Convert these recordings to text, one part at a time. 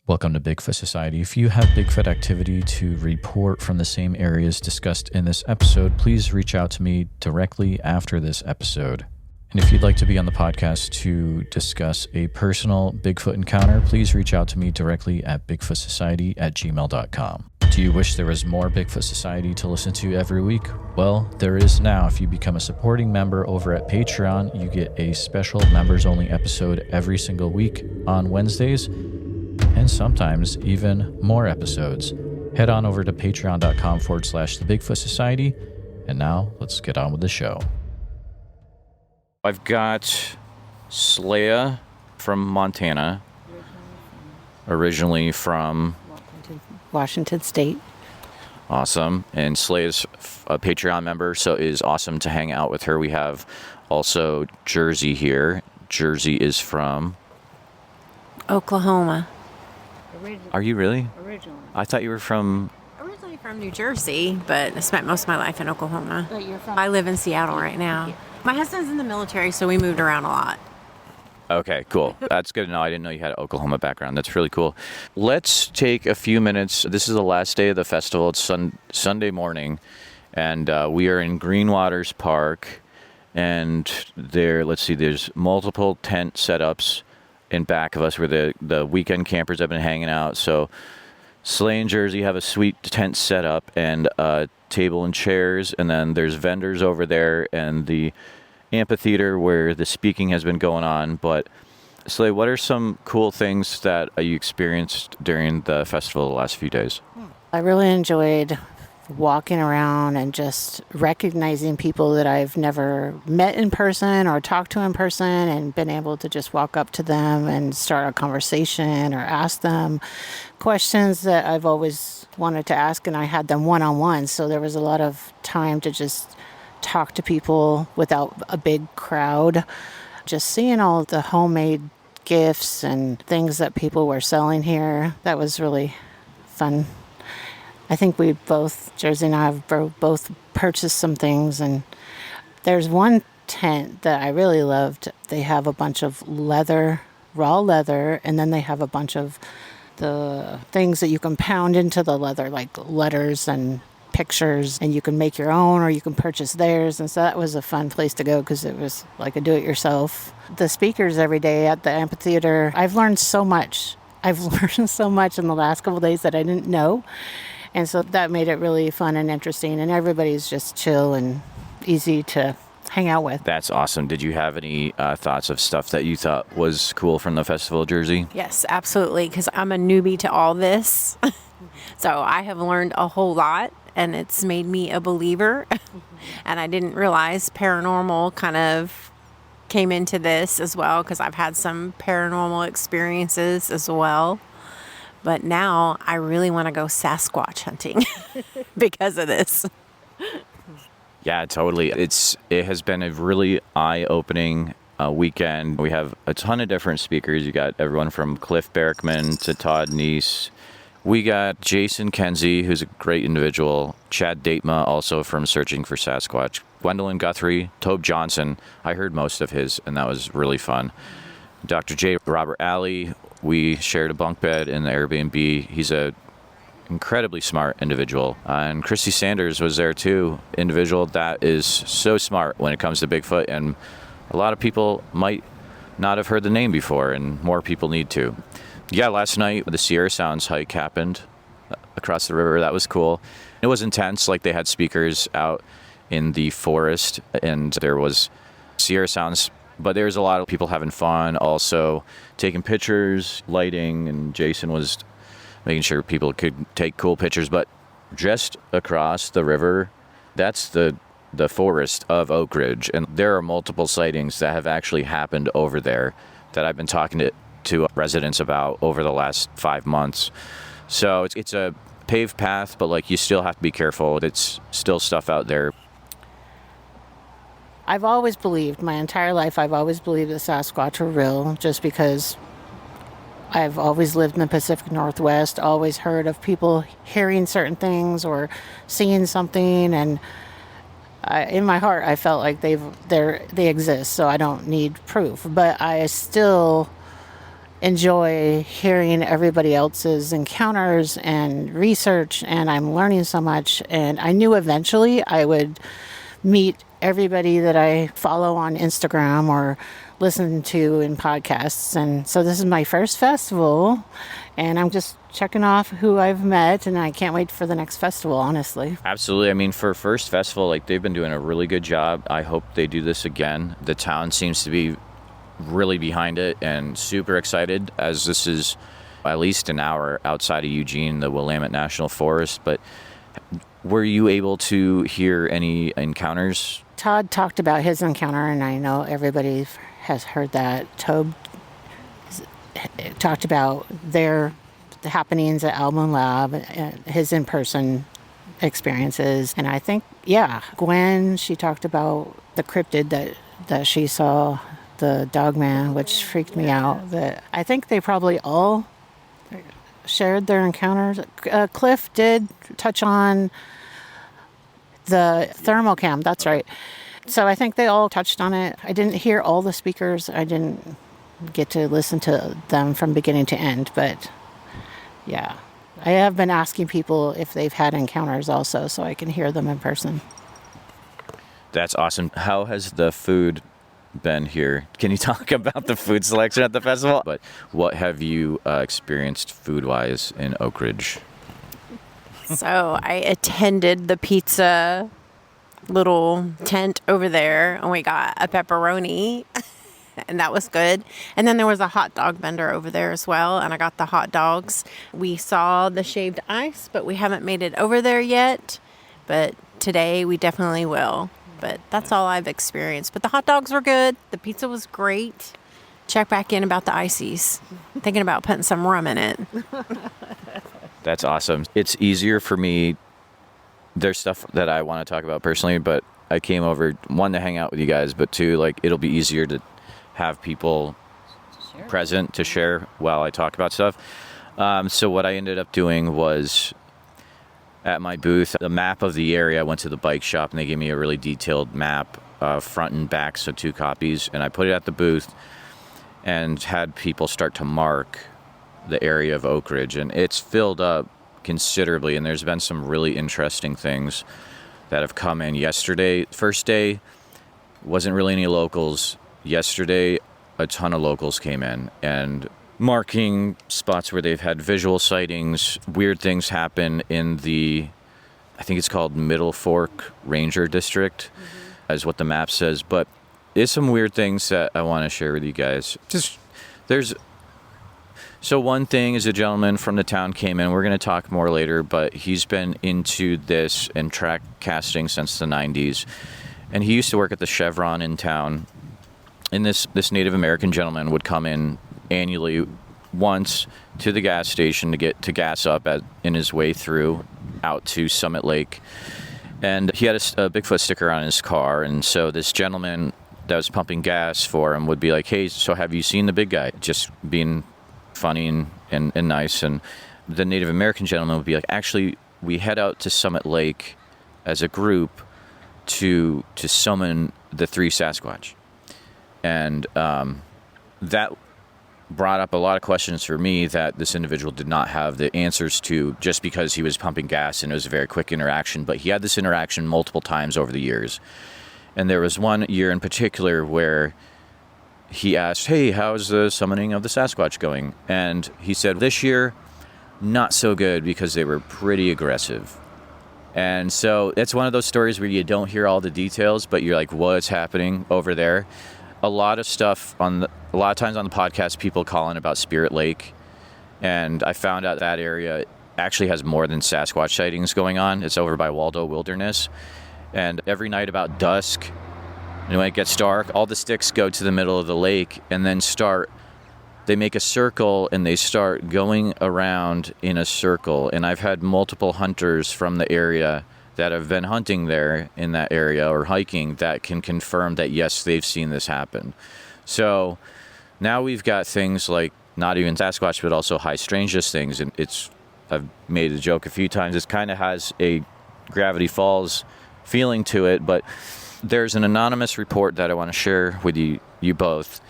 Welcome to Bigfoot Society. If you have Bigfoot activity to report from the same areas discussed in this episode, please reach out to me directly after this episode. And if you'd like to be on the podcast to discuss a personal Bigfoot encounter, please reach out to me directly at bigfootsociety@gmail.com. Do you wish there was more Bigfoot Society to listen to every week? Well, there is now. If you become a supporting member over at Patreon, you get a special members-only episode every single week on Wednesdays, and sometimes even more episodes. Head on over to patreon.com/The Bigfoot Society. And now let's get on with the show. I've got SLEiA from Montana, originally from Washington State. Awesome. And SLEiA's a Patreon member, so it is awesome to hang out with her. We have also Jersey here. Jersey is from Oklahoma. Are you really? Originally. I thought you were from... Originally from New Jersey, but I spent most of my life in Oklahoma. But you're from... I live in Seattle right now. My husband's in the military, so we moved around a lot. Okay, cool. That's good to know. I didn't know you had an Oklahoma background. That's really cool. Let's take a few minutes. This is the last day of the festival. It's Sunday morning, and we are in Greenwaters Park. And there's multiple tent setups in back of us where the weekend campers have been hanging out. So SLEiA and Jersey have a sweet tent set up and a table and chairs, and then there's vendors over there and the amphitheater where the speaking has been going on. But SLEiA, what are some cool things that you experienced during the festival the last few days? I really enjoyed walking around and just recognizing people that I've never met in person or talked to in person, and been able to just walk up to them and start a conversation or ask them questions that I've always wanted to ask, and I had them one-on-one. So there was a lot of time to just talk to people without a big crowd. Just seeing all the homemade gifts and things that people were selling here, that was really fun. I think Jersey and I have both purchased some things, and there's one tent that I really loved. They have a bunch of leather, raw leather, and then they have a bunch of the things that you can pound into the leather, like letters and pictures, and you can make your own or you can purchase theirs. And so that was a fun place to go because it was like a do-it-yourself. The speakers every day at the amphitheater, I've learned so much. I've learned so much in the last couple of days that I didn't know. And so that made it really fun and interesting, and everybody's just chill and easy to hang out with. That's awesome. Did you have any thoughts of stuff that you thought was cool from the festival, Jersey? Yes, absolutely, because I'm a newbie to all this. So I have learned a whole lot, and it's made me a believer. And I didn't realize paranormal kind of came into this as well, because I've had some paranormal experiences as well. But now I really want to go Sasquatch hunting because of this. Yeah, totally. It has been a really eye-opening weekend. We have a ton of different speakers. You got everyone from Cliff Berkman to Todd Neese. We got Jason Kenzie, who's a great individual. Chad Datema, also from Searching for Sasquatch. Gwendolyn Guthrie, Tobe Johnson. I heard most of his, and that was really fun. Dr. J. Robert Alley. We shared a bunk bed in the Airbnb. He's a incredibly smart individual. And Christy Sanders was there too, individual that is so smart when it comes to Bigfoot, and a lot of people might not have heard the name before, and more people need to. Yeah, last night the Sierra Sounds hike happened across the river. That was cool. It was intense. Like, they had speakers out in the forest, and there was Sierra Sounds, but there's a lot of people having fun, also taking pictures, lighting, and Jason was making sure people could take cool pictures. But just across the river, that's the forest of Oakridge, and there are multiple sightings that have actually happened over there that I've been talking to residents about over the last 5 months. So it's a paved path, but like, you still have to be careful. It's still stuff out there. I've always believed, my entire life, I've always believed that Sasquatch were real, just because I've always lived in the Pacific Northwest, always heard of people hearing certain things or seeing something, and in my heart, I felt like they exist, so I don't need proof. But I still enjoy hearing everybody else's encounters and research, and I'm learning so much. And I knew eventually I would meet everybody that I follow on Instagram or listen to in podcasts. And so this is my first festival, and I'm just checking off who I've met, and I can't wait for the next festival, honestly. Absolutely. I mean, for first festival, like, they've been doing a really good job. I hope they do this again. The town seems to be really behind it and super excited, as this is at least an hour outside of Eugene, the Willamette National Forest. But were you able to hear any encounters? Todd talked about his encounter, and I know everybody has heard that. Tobe talked about the happenings at Album Lab, his in-person experiences. And I think, Gwen, she talked about the cryptid that she saw, the dogman, which freaked me out. I think they probably all shared their encounters. Cliff did touch on the thermal cam. That's right. So I think they all touched on it. I didn't hear all the speakers. I didn't get to listen to them from beginning to end. But yeah, I have been asking people if they've had encounters also, so I can hear them in person. That's awesome. How has the food been here? Can you talk about the food selection at the festival? But what have you experienced food-wise in Oakridge? So I attended the pizza little tent over there, and we got a pepperoni, and that was good. And then there was a hot dog vendor over there as well, and I got the hot dogs. We saw the shaved ice, but we haven't made it over there yet. But today we definitely will. But that's all I've experienced. But the hot dogs were good. The pizza was great. Check back in about the ices. Thinking about putting some rum in it. That's awesome. It's easier for me. There's stuff that I want to talk about personally, but I came over, one, to hang out with you guys, but two, like, it'll be easier to have people present to share while I talk about stuff. So what I ended up doing was, at my booth, the map of the area, I went to the bike shop and they gave me a really detailed map, front and back, so 2 copies, and I put it at the booth and had people start to mark the area of Oakridge, and it's filled up considerably, and there's been some really interesting things that have come in. Yesterday, first day, wasn't really any locals. Yesterday, a ton of locals came in and marking spots where they've had visual sightings. Weird things happen in the, I think it's called Middle Fork Ranger District, is what the map says. But there's some weird things that I want to share with you guys. So one thing is, a gentleman from the town came in. We're going to talk more later, but he's been into this and track casting since the 90s. And he used to work at the Chevron in town. And this Native American gentleman would come in annually once to the gas station to get to gas up in his way through out to Summit Lake. And he had a Bigfoot sticker on his car. And so this gentleman that was pumping gas for him would be like, "Hey, so have you seen the big guy?" Just being funny and nice. And the Native American gentleman would be like, "Actually, we head out to Summit Lake as a group to summon the 3 Sasquatch." And that brought up a lot of questions for me that this individual did not have the answers to, just because he was pumping gas and it was a very quick interaction. But he had this interaction multiple times over the years. And there was one year in particular where he asked, "Hey, how's the summoning of the Sasquatch going?" And he said, "This year, not so good, because they were pretty aggressive." And so it's one of those stories where you don't hear all the details, but you're like, what's happening over there? A lot of stuff a lot of times on the podcast, people call in about Spirit Lake. And I found out that area actually has more than Sasquatch sightings going on. It's over by Waldo Wilderness. And every night about dusk, and when it gets dark, all the sticks go to the middle of the lake and then they make a circle and they start going around in a circle. And I've had multiple hunters from the area that have been hunting there in that area or hiking that can confirm that, yes, they've seen this happen. So now we've got things like not even Sasquatch, but also high strangeness things. And I've made a joke a few times. It kind of has a Gravity Falls feeling to it, but there's an anonymous report that I want to share with you both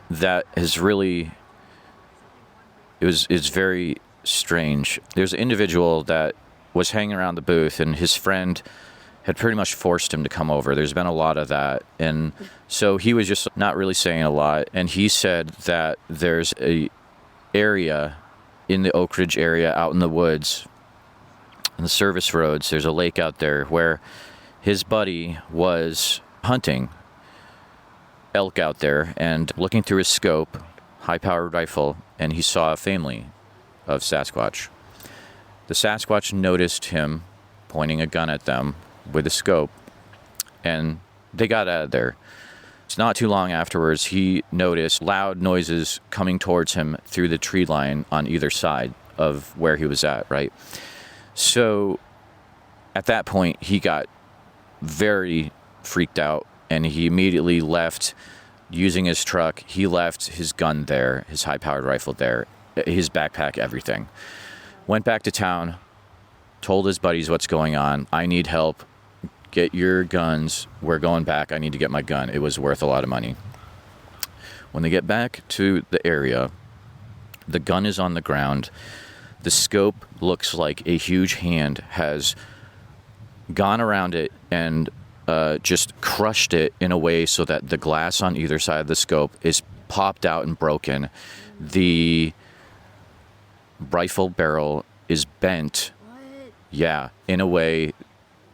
that has really It's very strange. There's an individual that was hanging around the booth, and his friend had pretty much forced him to come over. There's been a lot of that. And so he was just not really saying a lot. And he said that there's a area in the Oakridge area out in the woods, in the service roads, there's a lake out there where his buddy was hunting elk out there and looking through his scope, high-powered rifle, and he saw a family of Sasquatch. The Sasquatch noticed him pointing a gun at them with a scope, and they got out of there. It's not too long afterwards, he noticed loud noises coming towards him through the tree line on either side of where he was at, right? So at that point, he got very freaked out, and he immediately left using his truck. He left his gun there, his high-powered rifle there, his backpack, everything. Went back to town, told his buddies what's going on. I need help. Get your guns. We're going back. I need to get my gun. It was worth a lot of money. When they get back to the area, the gun is on the ground. The scope looks like a huge hand has gone around it and just crushed it in a way so that the glass on either side of the scope is popped out and broken. The rifle barrel is bent. Yeah, in a way.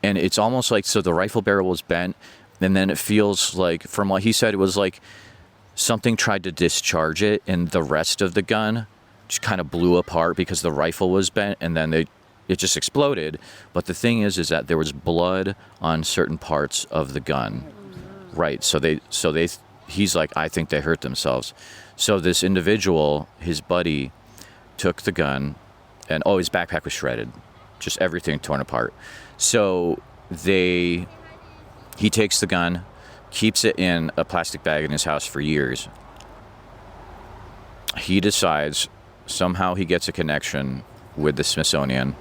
And it's almost like, so the rifle barrel was bent, and then it feels like, from what he said, it was like something tried to discharge it, and the rest of the gun just kind of blew apart because the rifle was bent, and then it just exploded. But the thing is that there was blood on certain parts of the gun. Right, so he's like, I think they hurt themselves. So this individual, his buddy, took the gun, and his backpack was shredded. Just everything torn apart. So he takes the gun, keeps it in a plastic bag in his house for years. He decides, somehow he gets a connection with the Smithsonian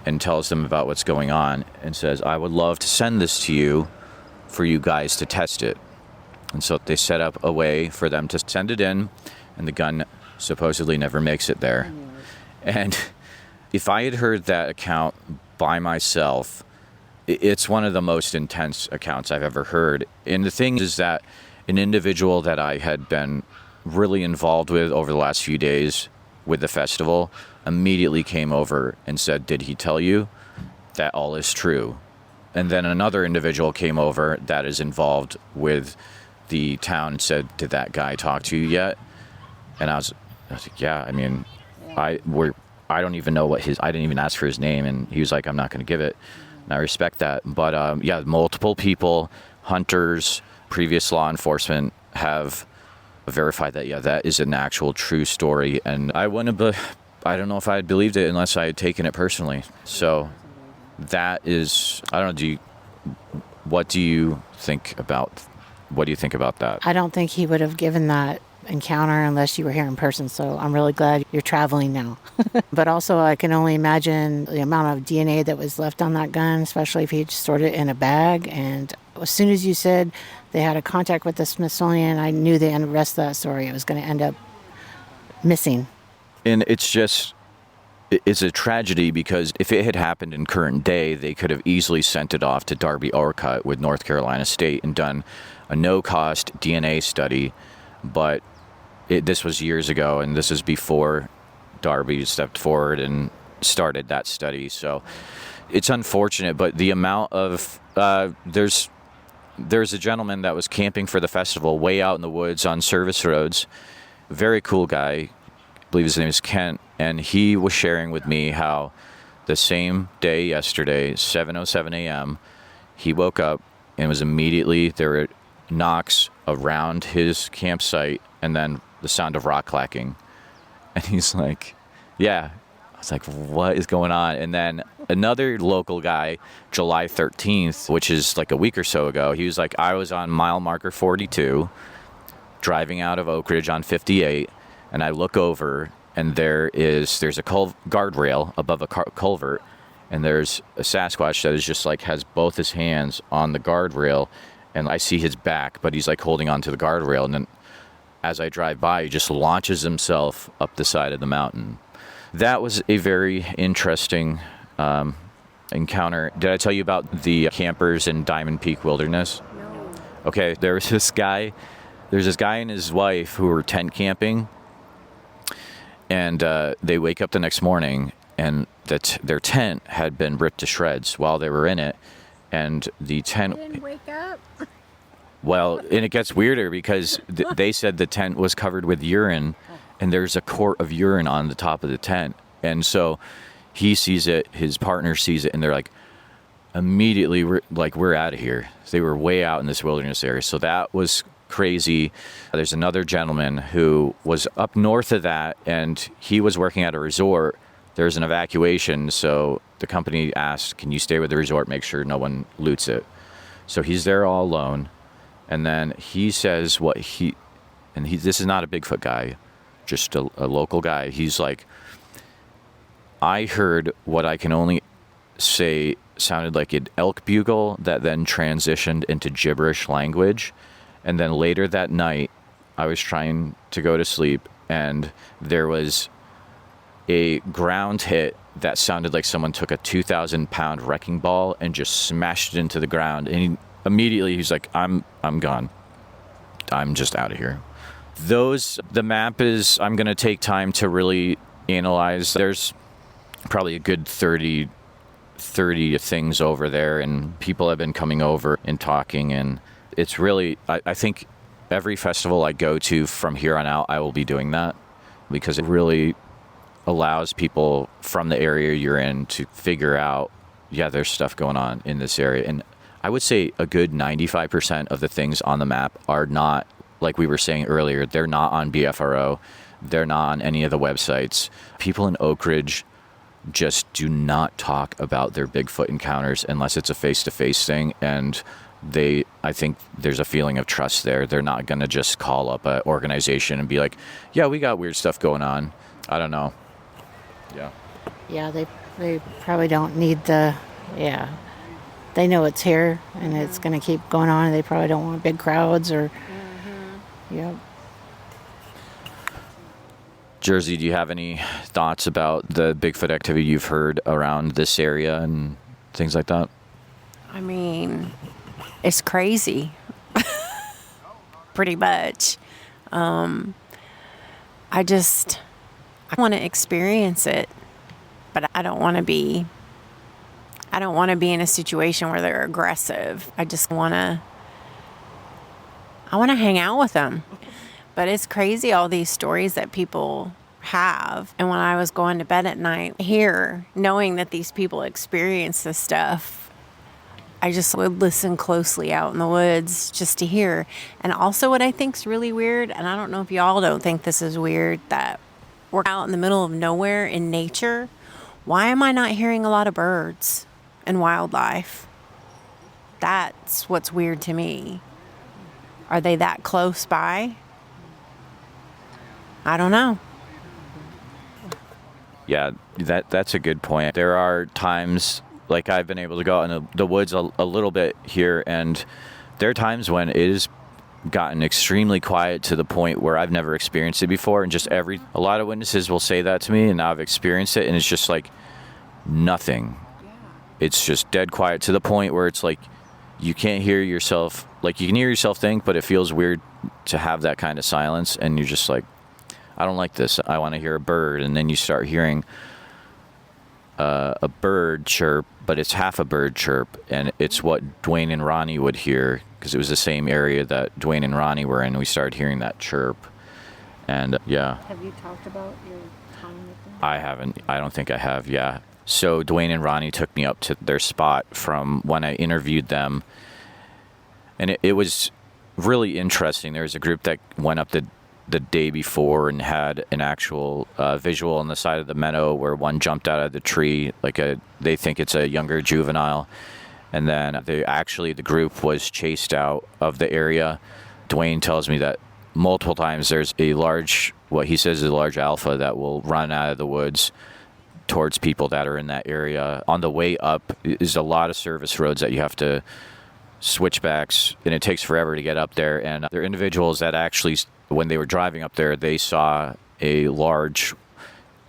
and tells them about what's going on and says, I would love to send this to you for you guys to test it. And so they set up a way for them to send it in, and the gun supposedly never makes it there. And if I had heard that account by myself, it's one of the most intense accounts I've ever heard. And the thing is that an individual that I had been really involved with over the last few days with the festival immediately came over and said, did he tell you that all is true? And then another individual came over that is involved with the town and said, did that guy talk to you yet? And I was like, yeah, I mean, I don't even know I didn't even ask for his name. And he was like, I'm not going to give it. And I respect that. But yeah, multiple people, hunters, previous law enforcement have verified that, yeah, that is an actual true story. And I don't know if I had believed it unless I had taken it personally. So that is, I don't know, what do you think about that? I don't think he would have given that encounter unless you were here in person. So I'm really glad you're traveling now. But also I can only imagine the amount of DNA that was left on that gun, especially if he stored it in a bag. And as soon as you said they had a contact with the Smithsonian, I knew the rest of that story. It was going to end up missing. And it's a tragedy because if it had happened in current day, they could have easily sent it off to Darby Orcutt with North Carolina State and done a no-cost DNA study. But this was years ago, and this is before Darby stepped forward and started that study. So it's unfortunate, but the amount of there's a gentleman that was camping for the festival way out in the woods on service roads. Very cool guy. I believe his name is Kent, and he was sharing with me how the same day yesterday, 7:07 a.m., he woke up and was immediately, there were knocks around his campsite and then the sound of rock clacking. And he's like, yeah. I was like, what is going on? And then another local guy, July 13th, which is like a week or so ago, he was like, I was on mile marker 42 driving out of Oakridge on 58, and I look over and there's a guardrail above a culvert, and there's a Sasquatch that is just like has both his hands on the guardrail, and I see his back, but he's like holding onto the guardrail, and then as I drive by, he just launches himself up the side of the mountain. That was a very interesting encounter. Did I tell you about the campers in Diamond Peak Wilderness? No. Okay, there's this guy and his wife who were tent camping, and they wake up the next morning, and their tent had been ripped to shreds while they were in it, and the tent... I didn't wake up. Well, and it gets weirder because they said the tent was covered with urine, and there's a quart of urine on the top of the tent. And so he sees it, his partner sees it, and they're like, immediately, we're out of here. They were way out in this wilderness area. So that was crazy. There's another gentleman who was up north of that, and he was working at a resort. There's an evacuation, so the company asked, can you stay with the resort, make sure no one loots it? So he's there all alone. And then he says this is not a Bigfoot guy, just a local guy. He's like, I heard what I can only say sounded like an elk bugle that then transitioned into gibberish language. And then later that night, I was trying to go to sleep, and there was a ground hit that sounded like someone took a 2,000-pound wrecking ball and just smashed it into the ground. And he's like, I'm gone. I'm just out of here. The map is, I'm going to take time to really analyze. There's probably a good 30 things over there, and people have been coming over and talking, and it's really, I think every festival I go to from here on out, I will be doing that, because it really allows people from the area you're in to figure out, there's stuff going on in this area. And I would say a good 95% of the things on the map are not, like we were saying earlier, they're not on BFRO. They're not on any of the websites. People in Oakridge just do not talk about their Bigfoot encounters unless it's a face-to-face thing. And I think there's a feeling of trust there. They're not going to just call up an organization and be like, yeah, we got weird stuff going on. I don't know. Yeah. Yeah, they probably don't need they know it's here and it's going to keep going on. They probably don't want big crowds or, Jersey, do you have any thoughts about the Bigfoot activity you've heard around this area and things like that? I mean, it's crazy. Pretty much. I want to experience it, but I don't want to be in a situation where they're aggressive. I want to hang out with them. But it's crazy, all these stories that people have. And when I was going to bed at night here, knowing that these people experience this stuff, I just would listen closely out in the woods just to hear. And also what I think's really weird, and I don't know if y'all don't think this is weird, that we're out in the middle of nowhere in nature. Why am I not hearing a lot of birds and wildlife? That's what's weird to me. Are they that close by? I don't know. Yeah, that's a good point. There are times, like I've been able to go out in the woods a little bit here, and there are times when it has gotten extremely quiet to the point where I've never experienced it before, and a lot of witnesses will say that to me, and now I've experienced it, and it's just like nothing. It's just dead quiet to the point where it's like you can't hear yourself, like you can hear yourself think, but it feels weird to have that kind of silence, and you're just like, I don't like this. I want to hear a bird. And then you start hearing a bird chirp, but it's half a bird chirp. And it's what Dwayne and Ronnie would hear, because it was the same area that Dwayne and Ronnie were in. We started hearing that chirp. And yeah. Have you talked about your time with them? I haven't. I don't think I have, yeah. So Dwayne and Ronnie took me up to their spot from when I interviewed them. And it was really interesting. There was a group that went up the day before and had an actual visual on the side of the meadow where one jumped out of the tree, they think it's a younger juvenile. And then the group was chased out of the area. Dwayne tells me that multiple times there's what he says is a large alpha that will run out of the woods towards people that are in that area. On the way up is a lot of service roads that you have to switchbacks, and it takes forever to get up there. And there are individuals that actually, when they were driving up there, they saw a large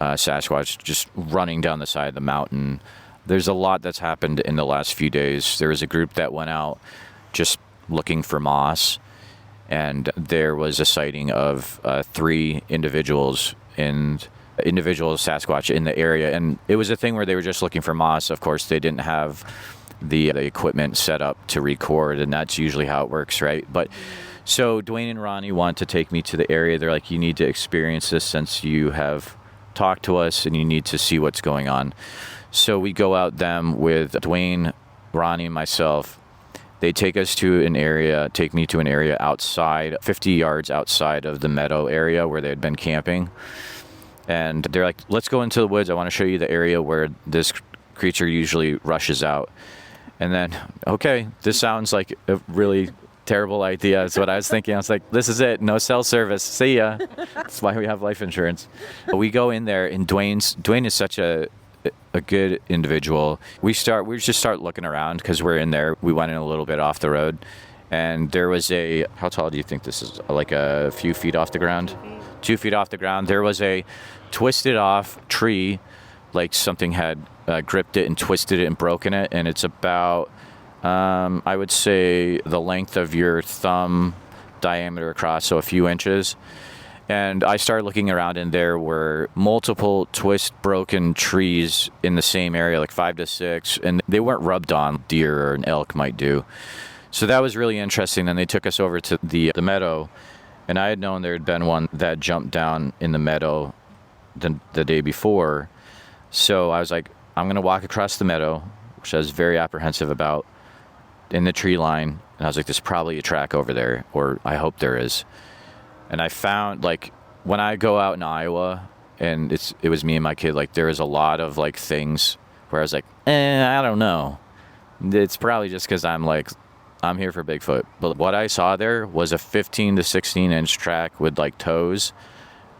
Sasquatch just running down the side of the mountain. There's a lot that's happened in the last few days. There was a group that went out just looking for moss, and there was a sighting of 3 individuals Sasquatch in the area. And it was a thing where they were just looking for moss. Of course, they didn't have the equipment set up to record, and that's usually how it works, right? But so Dwayne and Ronnie want to take me to the area. They're like, you need to experience this since you have talked to us, and you need to see what's going on. So we go out them with Dwayne, Ronnie, and myself. They take me to an area outside, 50 yards outside of the meadow area where they had been camping. And they're like, let's go into the woods. I want to show you the area where this creature usually rushes out. And then, okay, this sounds like a really terrible idea. That's what I was thinking. I was like, this is it. No cell service. See ya. That's why we have life insurance. But we go in there, and Dwayne is such a good individual. We just start looking around because we're in there. We went in a little bit off the road, and there was how tall do you think this is? Like a few feet off the ground? 2 feet off the ground. There was a twisted off tree, like something had gripped it and twisted it and broken it. And it's about, I would say, the length of your thumb diameter across, so a few inches. And I started looking around, and there were multiple broken trees in the same area, like 5 to 6, and they weren't rubbed on deer or an elk might do. So that was really interesting. Then they took us over to the meadow, and I had known there had been one that jumped down in the meadow the day before. So I was like, I'm going to walk across the meadow, which I was very apprehensive about, in the tree line. And I was like, there's probably a track over there, or I hope there is. And I found, like, when I go out in Iowa, and it was me and my kid, like, there is a lot of, like, things where I was like, I don't know. It's probably just because I'm here for Bigfoot. But what I saw there was a 15 to 16 inch track with, like, toes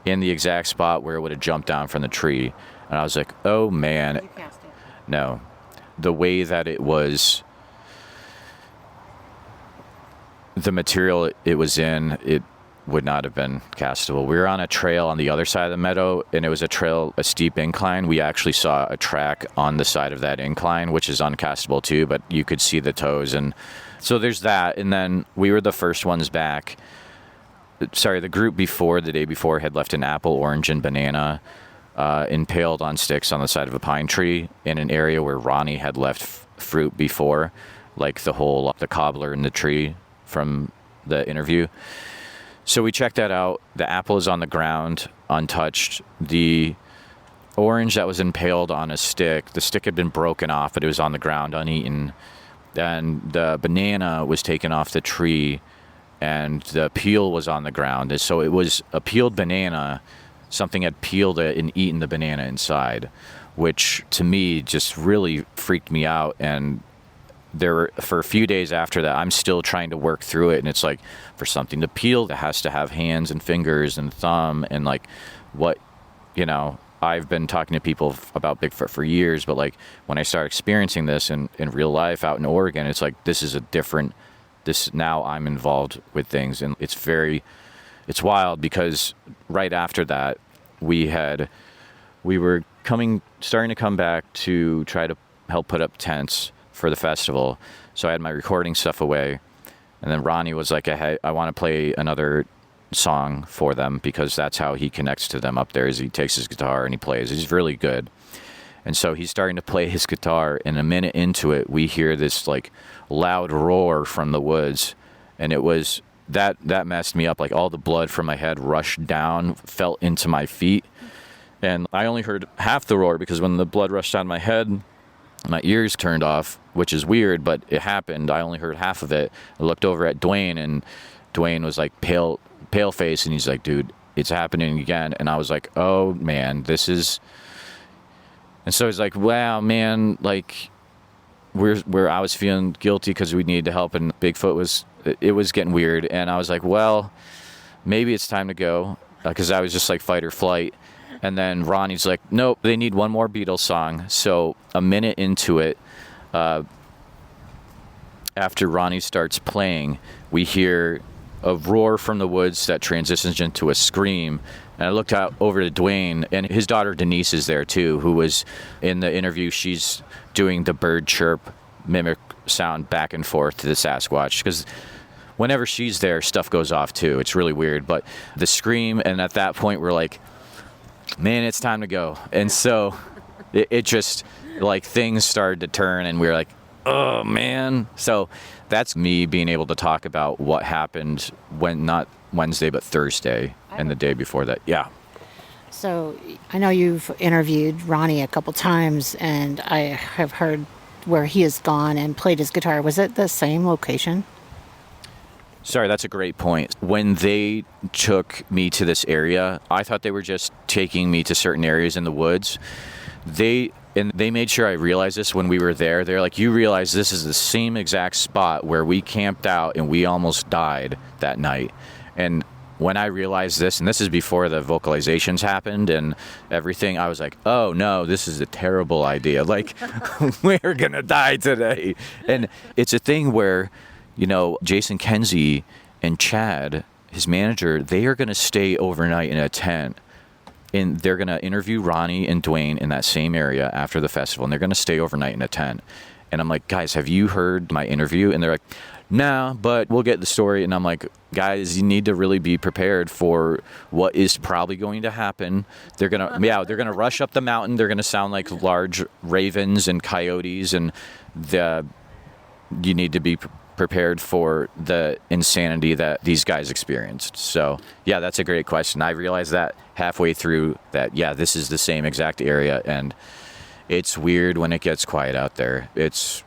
in the exact spot where it would have jumped down from the tree. And I was like, oh, man. You cast it? No. The way that it was, the material it was in, it would not have been castable. We were on a trail on the other side of the meadow, and it was a steep incline. We actually saw a track on the side of that incline, which is uncastable too, but you could see the toes. And so there's that. And then we were the first ones back. Sorry, the group before, the day before, had left an apple, orange, and banana impaled on sticks on the side of a pine tree in an area where Ronnie had left fruit before, like the cobbler in the tree from the interview. So we checked that out. The apple is on the ground, untouched. The orange that was impaled on a stick, the stick had been broken off, but it was on the ground, uneaten. And the banana was taken off the tree, and the peel was on the ground. And so it was a peeled banana. Something had peeled it and eaten the banana inside, which to me just really freaked me out. And for a few days after that, I'm still trying to work through it. And it's like, for something to peel, that has to have hands and fingers and thumb. And like, what, I've been talking to people about Bigfoot for years, but like when I start experiencing this in real life out in Oregon, it's like, now I'm involved with things. And it's wild because right after that, we were starting to come back to try to help put up tents for the festival. So I had my recording stuff away, and then Ronnie was like, hey, I want to play another song for them, because that's how he connects to them up there, is he takes his guitar and he plays. He's really good. And so he's starting to play his guitar, and a minute into it, we hear this like loud roar from the woods, and it was that messed me up. Like all the blood from my head rushed down, fell into my feet, and I only heard half the roar, because when the blood rushed down my head, my ears turned off, which is weird, but it happened. I only heard half of it. I looked over at Dwayne, and Dwayne was like pale face, and he's like, dude, it's happening again. And I was like, oh man, this is. And so he's like, wow, man, like I was feeling guilty because we needed to help, and Bigfoot was getting weird. And I was like, well, maybe it's time to go, because I was just like fight or flight. And then Ronnie's like, nope, they need one more Beatles song. So a minute into it, after Ronnie starts playing, we hear a roar from the woods that transitions into a scream. And I looked out over to Dwayne, and his daughter Denise is there too, who was in the interview. She's doing the bird chirp mimic sound back and forth to the Sasquatch, because whenever she's there, stuff goes off too. It's really weird. But the scream, and at that point, we're like, man, it's time to go. And so it just, like, things started to turn, and we were like, oh, man. So that's me being able to talk about what happened when, not Wednesday, but Thursday and the day before that. Yeah. So I know you've interviewed Ronnie a couple times, and I have heard where he has gone and played his guitar. Was it the same location? Sorry, that's a great point. When they took me to this area, I thought they were just taking me to certain areas in the woods. They made sure I realized this when we were there. They're like, you realize this is the same exact spot where we camped out and we almost died that night. And when I realized this, and this is before the vocalizations happened and everything, I was like, oh no, this is a terrible idea. Like, we're gonna die today. And it's a thing where, you know, Jason Kenzie and Chad, his manager, they are gonna stay overnight in a tent. And they're going to interview Ronnie and Dwayne in that same area after the festival. And they're going to stay overnight in a tent. And I'm like, guys, have you heard my interview? And they're like, nah, but we'll get the story. And I'm like, guys, you need to really be prepared for what is probably going to happen. They're going to rush up the mountain. They're going to sound like large ravens and coyotes. And you need to be prepared for the insanity that these guys experienced. So yeah, that's a great question. I realized that halfway through that, yeah, this is the same exact area, and it's weird when it gets quiet out there. It's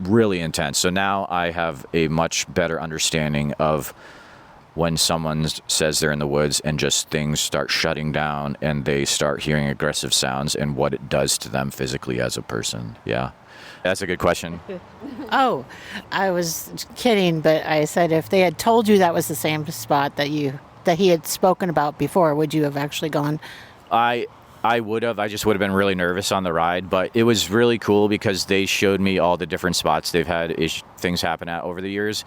really intense. So now I have a much better understanding of when someone says they're in the woods and just things start shutting down and they start hearing aggressive sounds and what it does to them physically as a person. Yeah. That's a good question. Oh, I was kidding, but I said if they had told you that was the same spot that he had spoken about before, would you have actually gone? I would have. I just would have been really nervous on the ride, but it was really cool because they showed me all the different spots they've had things happen at over the years,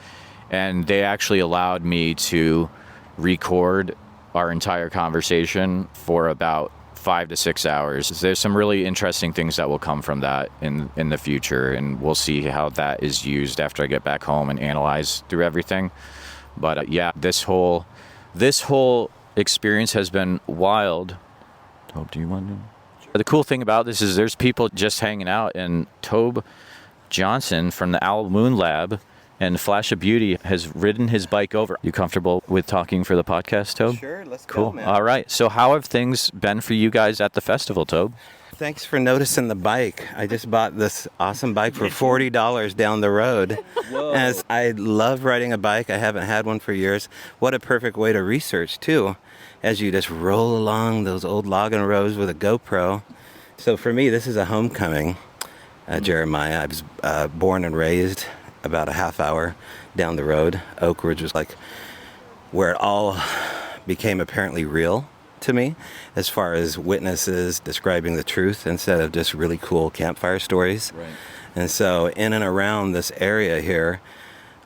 and they actually allowed me to record our entire conversation for about 5 to 6 hours. There's some really interesting things that will come from that in the future, and we'll see how that is used after I get back home and analyze through everything. But yeah, this whole experience has been wild. Tobe, do you want to? The cool thing about this is there's people just hanging out, and Tobe Johnson from the Owl Moon Lab and Flash of Beauty has ridden his bike over. You comfortable with talking for the podcast, Tobe? Sure, let's cool. go, man. All right. So how have things been for you guys at the festival, Tobe? Thanks for noticing the bike. I just bought this awesome bike for $40 down the road. Whoa. As I love riding a bike. I haven't had one for years. What a perfect way to research, too, as you just roll along those old logging roads with a GoPro. So for me, this is a homecoming, Jeremiah. I was born and raised about a half hour down the road. Oakridge was like where it all became apparently real to me, as far as witnesses describing the truth instead of just really cool campfire stories. Right. And so in and around this area here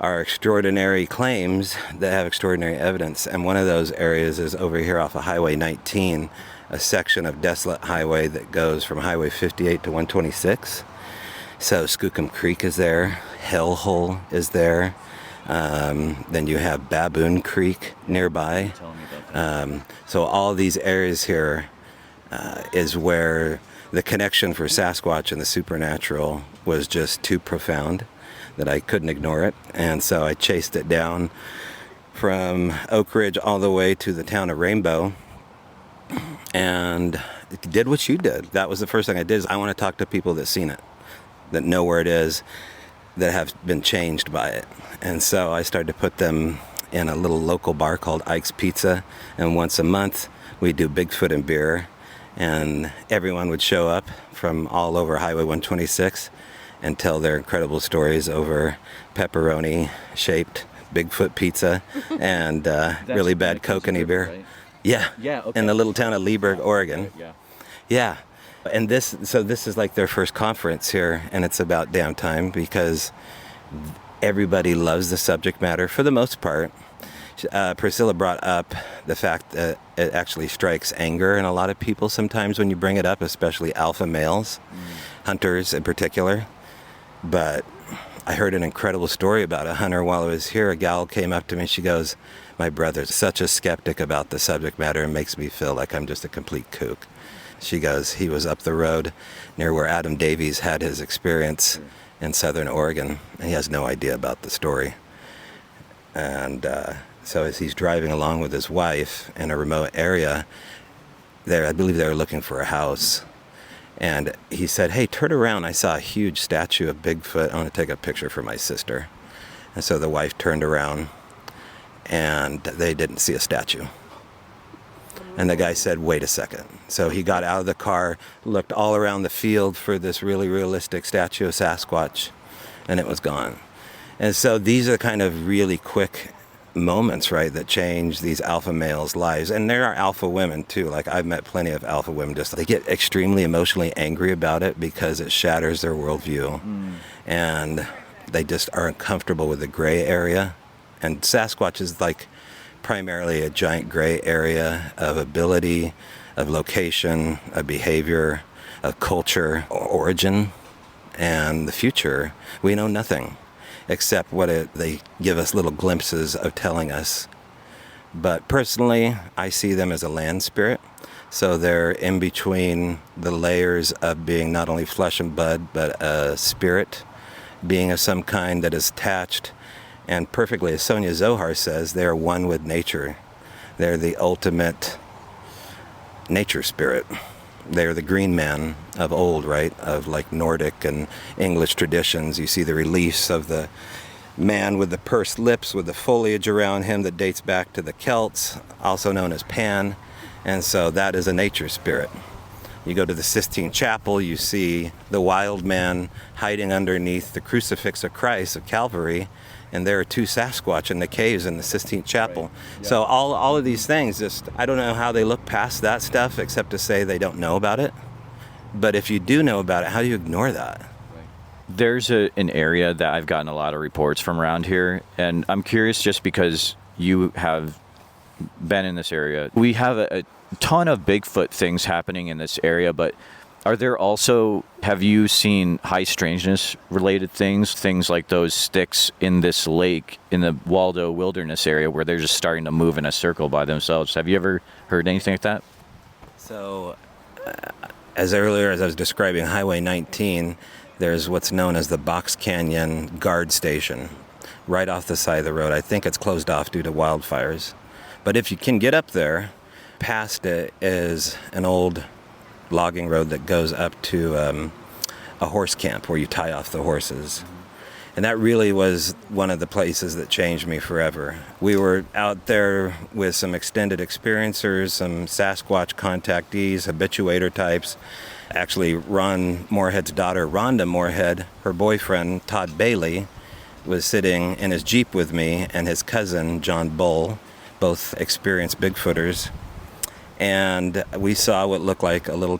are extraordinary claims that have extraordinary evidence. And one of those areas is over here off of Highway 19, a section of desolate highway that goes from Highway 58 to 126. So Skookum Creek is there, Hellhole is there, then you have Baboon Creek nearby. So all these areas here is where the connection for Sasquatch and the supernatural was just too profound that I couldn't ignore it. And so I chased it down from Oakridge all the way to the town of Rainbow and did what you did. That was the first thing I did, is I want to talk to people that seen it, that know where it is, that have been changed by it. And so I started to put them in a little local bar called Ike's Pizza, and once a month we do Bigfoot and beer, and everyone would show up from all over Highway 126 and tell their incredible stories over pepperoni shaped Bigfoot pizza and really bad kokanee beer. Right? Yeah. Okay. In the little town of Leesburg, Oregon. Yeah. And this is like their first conference here, and it's about damn time, because everybody loves the subject matter for the most part. Priscilla brought up the fact that it actually strikes anger in a lot of people sometimes when you bring it up, especially alpha males, hunters in particular. But I heard an incredible story about a hunter while I was here. A gal came up to me, she goes, "My brother's such a skeptic about the subject matter and makes me feel like I'm just a complete kook." She goes, "He was up the road near where Adam Davies had his experience in Southern Oregon, and he has no idea about the story." And so as he's driving along with his wife in a remote area, I believe they were looking for a house. And he said, "Hey, turn around. I saw a huge statue of Bigfoot. I want to take a picture for my sister." And so the wife turned around, and they didn't see a statue. And the guy said, "Wait a second." So he got out of the car, looked all around the field for this really realistic statue of Sasquatch, and it was gone. And so these are kind of really quick moments, right, that change these alpha males' lives. And there are alpha women too. Like, I've met plenty of alpha women, just they get extremely emotionally angry about it because it shatters their worldview. And they just are uncomfortable with the gray area. And Sasquatch is like primarily a giant gray area of ability, of location, of behavior, of culture, origin, and the future. We know nothing except they give us little glimpses of telling us. But personally, I see them as a land spirit. So they're in between the layers of being not only flesh and blood, but a spirit being of some kind that is attached. And perfectly, as Sonia Zohar says, they are one with nature. They're the ultimate nature spirit. They're the green man of old, right? Of like Nordic and English traditions. You see the reliefs of the man with the pursed lips, with the foliage around him that dates back to the Celts, also known as Pan. And so that is a nature spirit. You go to the Sistine Chapel, you see the wild man hiding underneath the crucifix of Christ of Calvary, and there are two Sasquatch in the caves in the Sistine Chapel. Right. Yeah. So all of these things, just I don't know how they look past that stuff except to say they don't know about it. But if you do know about it, how do you ignore that? There's an area that I've gotten a lot of reports from around here, and I'm curious just because you have been in this area. We have a ton of Bigfoot things happening in this area, but have you seen high strangeness related things like those sticks in this lake in the Waldo Wilderness area where they're just starting to move in a circle by themselves? Have you ever heard anything like that? So, as earlier as I was describing Highway 19, there's what's known as the Box Canyon Guard Station right off the side of the road. I think it's closed off due to wildfires. But if you can get up there, past it is an old logging road that goes up to a horse camp where you tie off the horses. And that really was one of the places that changed me forever. We were out there with some extended experiencers, some Sasquatch contactees, habituator types. Actually, Ron Moorhead's daughter, Rhonda Moorhead, her boyfriend, Todd Bailey, was sitting in his Jeep with me, and his cousin, John Bull, both experienced Bigfooters. And we saw what looked like a little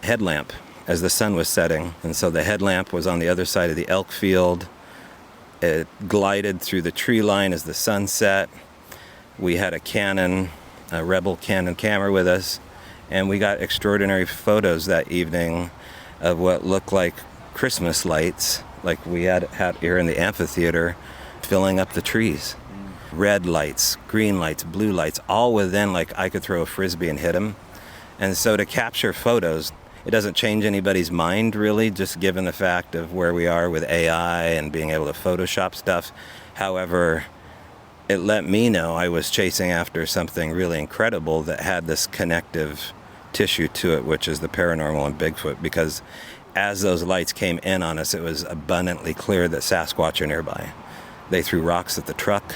headlamp as the sun was setting. And so the headlamp was on the other side of the elk field. It glided through the tree line as the sun set. We had a Rebel Canon camera with us, and we got extraordinary photos that evening of what looked like Christmas lights, like we had here in the amphitheater, filling up the trees. Red lights, green lights, blue lights, all within, like I could throw a frisbee and hit them. And so to capture photos, it doesn't change anybody's mind really, just given the fact of where we are with AI and being able to Photoshop stuff. However, it let me know I was chasing after something really incredible that had this connective tissue to it, which is the paranormal and Bigfoot, because as those lights came in on us, it was abundantly clear that Sasquatch are nearby. They threw rocks at the truck.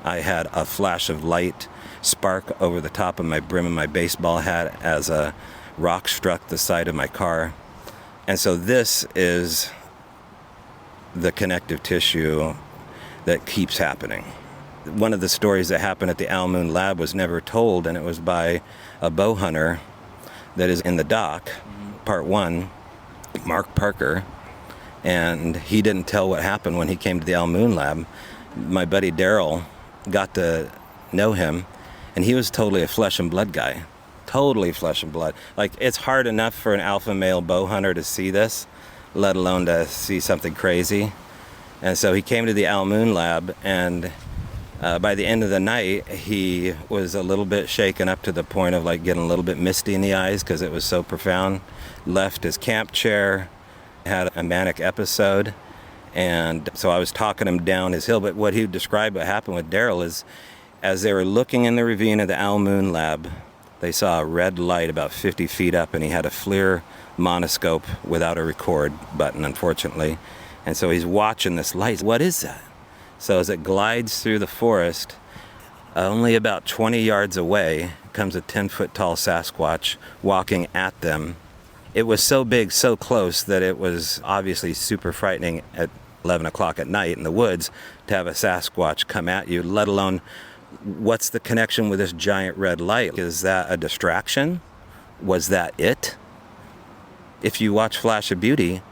I had a flash of light spark over the top of my brim of my baseball hat as a rock struck the side of my car. And so this is the connective tissue that keeps happening. One of the stories that happened at the Owl Moon Lab was never told, and it was by a bow hunter that is in the doc, part 1, Mark Parker. And he didn't tell what happened when he came to the El Moon lab. My buddy Daryl got to know him, and he was totally a flesh and blood guy. Totally flesh and blood. Like, it's hard enough for an alpha male bow hunter to see this, let alone to see something crazy. And so he came to the El Moon lab, and by the end of the night, he was a little bit shaken up to the point of like getting a little bit misty in the eyes because it was so profound. Left his camp chair, had a manic episode, and so I was talking him down his hill. But what he described what happened with Daryl is, as they were looking in the ravine of the El Moon lab, they saw a red light about 50 feet up, and he had a FLIR monoscope without a record button, unfortunately. And so he's watching this light. What is that? So as it glides through the forest, only about 20 yards away comes a 10-foot tall Sasquatch walking at them. It was so big, so close, that it was obviously super frightening at 11 o'clock at night in the woods to have a Sasquatch come at you, let alone what's the connection with this giant red light? Is that a distraction? Was that it? If you watch Flash of Beauty,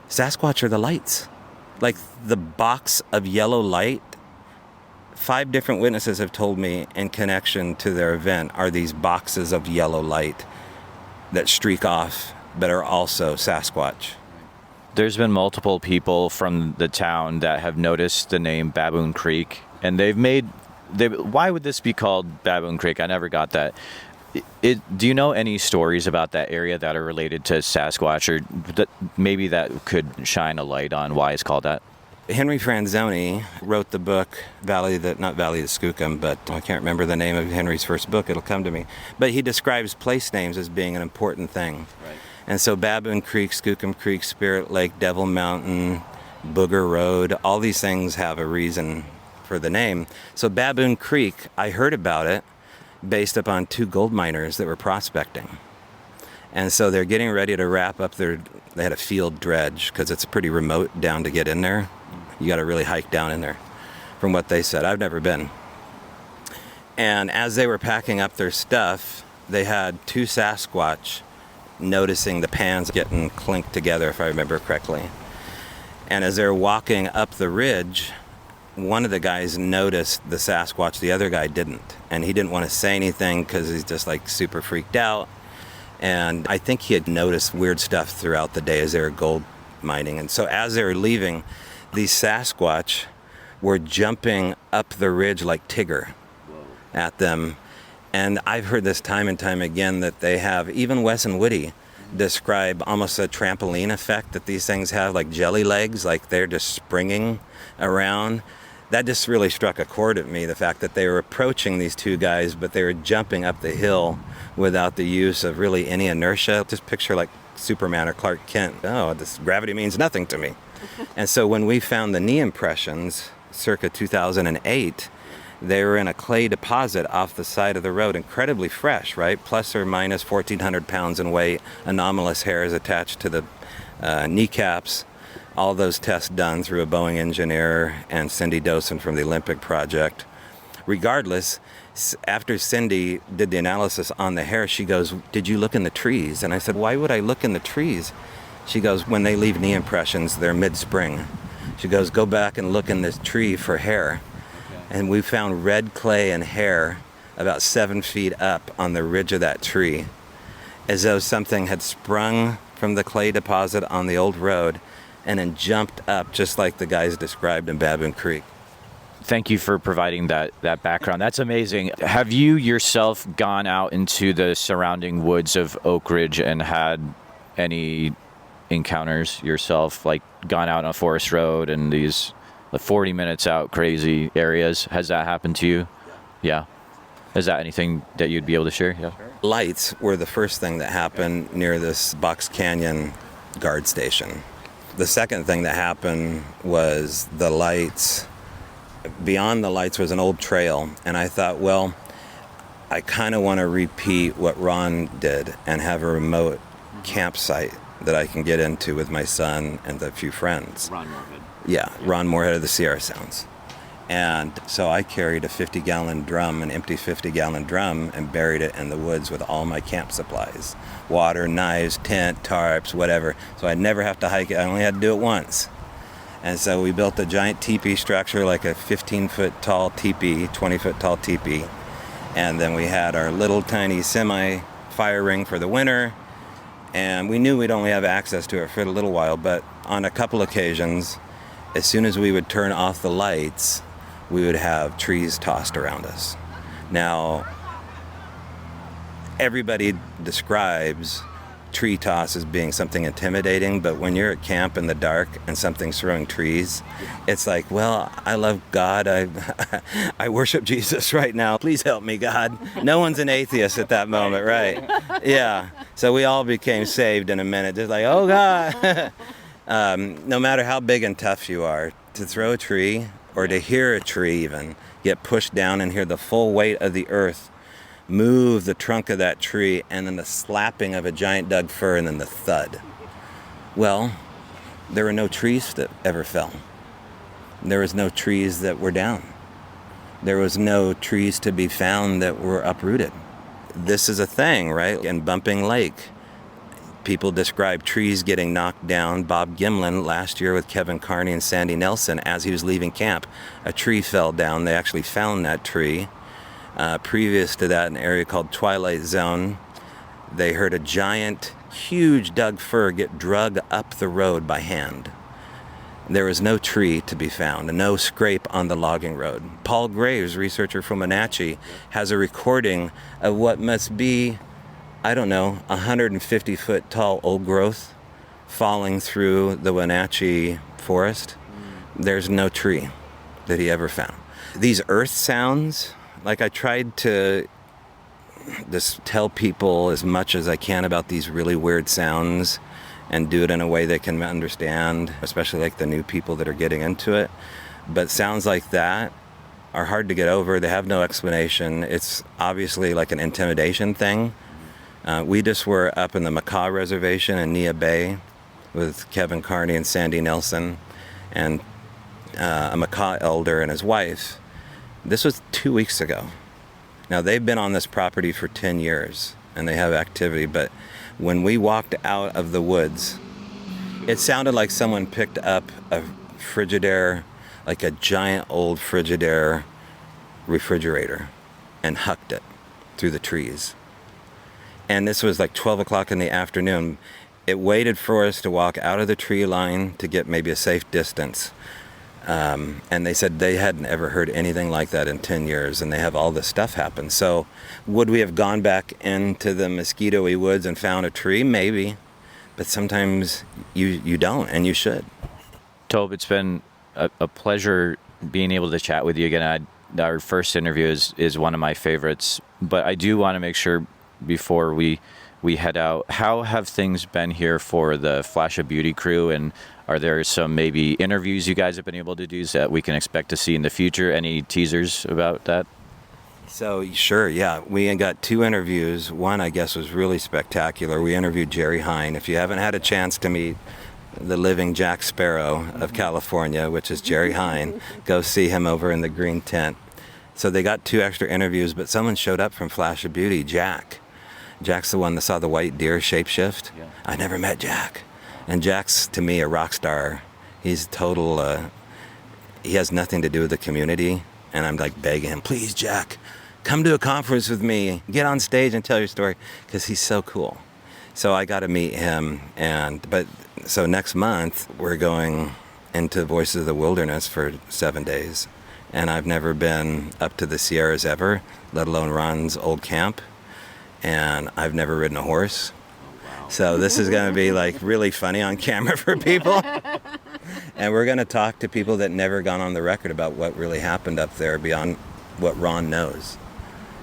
Sasquatch are the lights. Like the box of yellow light, 5 different witnesses have told me in connection to their event are these boxes of yellow light that streak off but are also Sasquatch. There's been multiple people from the town that have noticed the name Baboon Creek, and why would this be called Baboon Creek? I never got that. Do you know any stories about that area that are related to Sasquatch, or maybe that could shine a light on why it's called that? Henry Franzoni wrote the book not Valley of the Skookum, but I can't remember the name of Henry's first book. It'll come to me. But he describes place names as being an important thing. Right. And so Baboon Creek, Skookum Creek, Spirit Lake, Devil Mountain, Booger Road, all these things have a reason for the name. So Baboon Creek, I heard about it based upon 2 gold miners that were prospecting. And so they're getting ready to wrap up they had a field dredge because it's pretty remote down to get in there. You got to really hike down in there, from what they said. I've never been. And as they were packing up their stuff, they had 2 Sasquatch noticing the pans getting clinked together, if I remember correctly. And as they're walking up the ridge, one of the guys noticed the Sasquatch, the other guy didn't. And he didn't want to say anything because he's just like super freaked out. And I think he had noticed weird stuff throughout the day as they were gold mining. And so as they were leaving, these Sasquatch were jumping up the ridge like Tigger at them. And I've heard this time and time again that they have, even Wes and Woody describe almost a trampoline effect that these things have, like jelly legs, like they're just springing around. That just really struck a chord at me, the fact that they were approaching these 2 guys, but they were jumping up the hill without the use of really any inertia. Just picture like Superman or Clark Kent. Oh, this gravity means nothing to me. And so when we found the knee impressions, circa 2008, they were in a clay deposit off the side of the road, incredibly fresh, right? Plus or minus 1,400 pounds in weight, anomalous hairs attached to the kneecaps. All those tests done through a Boeing engineer and Cindy Dosen from the Olympic Project. Regardless, after Cindy did the analysis on the hair, she goes, "Did you look in the trees?" And I said, "Why would I look in the trees?" She goes, "When they leave knee impressions, they're mid-spring." She goes, "Go back and look in this tree for hair." Okay. And we found red clay and hair about 7 feet up on the ridge of that tree, as though something had sprung from the clay deposit on the old road and then jumped up just like the guys described in Baboon Creek. Thank you for providing that background. That's amazing. Have you yourself gone out into the surrounding woods of Oakridge and had any encounters yourself, like gone out on a forest road and these 40 minutes out crazy areas? Has that happened to you? Yeah. Is that anything that you'd be able to share? Yeah. Lights were the first thing that happened near this Box Canyon guard station. The second thing that happened was the lights. Beyond the lights was an old trail, and I thought, well, I kind of want to repeat what Ron did and have a remote campsite that I can get into with my son and a few friends. Ron Moorhead. Yeah, Ron Moorhead of the Sierra Sounds. And so I carried a 50-gallon drum, an empty 50-gallon drum, and buried it in the woods with all my camp supplies. Water, knives, tent, tarps, whatever. So I'd never have to hike it. I only had to do it once. And so we built a giant teepee structure, like a 15-foot tall teepee, 20-foot tall teepee. And then we had our little tiny semi-fire ring for the winter. And we knew we'd only have access to it for a little while, but on a couple occasions, as soon as we would turn off the lights, we would have trees tossed around us. Now, everybody describes tree toss as being something intimidating, but when you're at camp in the dark and something's throwing trees, it's like, well, I love God. I worship Jesus right now. Please help me, God. No one's an atheist at that moment, right? Yeah. So we all became saved in a minute, just like, oh, God. No matter how big and tough you are, to throw a tree or to hear a tree even get pushed down and hear the full weight of the earth move the trunk of that tree, and then the slapping of a giant Doug fir, and then the thud. Well, there were no trees that ever fell. There was no trees that were down. There was no trees to be found that were uprooted. This is a thing, right? In Bumping Lake, people describe trees getting knocked down. Bob Gimlin, last year with Kevin Carney and Sandy Nelson, as he was leaving camp, a tree fell down. They actually found that tree. Previous to that, in an area called Twilight Zone, they heard a giant, huge Doug fir get drug up the road by hand. There was no tree to be found, and no scrape on the logging road. Paul Graves, researcher from Wenatchee, has a recording of what must be, I don't know, 150-foot tall old growth falling through the Wenatchee forest. There's no tree that he ever found. These earth sounds, like I tried to just tell people as much as I can about these really weird sounds and do it in a way they can understand, especially like the new people that are getting into it. But sounds like that are hard to get over. They have no explanation. It's obviously like an intimidation thing. We just were up in the Macaw Reservation in Nia Bay with Kevin Carney and Sandy Nelson and a Macaw elder and his wife. This was 2 weeks ago. Now, they've been on this property for 10 years, and they have activity, but when we walked out of the woods, it sounded like someone picked up a Frigidaire, like a giant old Frigidaire refrigerator, and hucked it through the trees. And this was like 12 o'clock in the afternoon. It waited for us to walk out of the tree line to get maybe a safe distance. And they said they hadn't ever heard anything like that in 10 years, and they have all this stuff happen. So would we have gone back into the mosquito-y woods and found a tree? Maybe. But sometimes you don't, and you should. Tobe, it's been a pleasure being able to chat with you again. Our first interview is one of my favorites, but I do want to make sure before we head out, how have things been here for the Flash of Beauty crew, and are there some maybe interviews you guys have been able to do that we can expect to see in the future? Any teasers about that? So, sure, yeah. We got 2 interviews. One, I guess, was really spectacular. We interviewed Jerry Hine. If you haven't had a chance to meet the living Jack Sparrow of California, which is Jerry Hine, go see him over in the green tent. So they got 2 extra interviews, but someone showed up from Flash of Beauty, Jack. Jack's the one that saw the white deer shapeshift. Yeah. I never met Jack. And Jack's, to me, a rock star. He's total, he has nothing to do with the community. And I'm like begging him, please, Jack, come to a conference with me. Get on stage and tell your story, because he's so cool. So I got to meet him. So next month, we're going into Voices of the Wilderness for 7 days. And I've never been up to the Sierras ever, let alone Ron's old camp. And I've never ridden a horse. So this is going to be like really funny on camera for people. And we're going to talk to people that never gone on the record about what really happened up there beyond what Ron knows.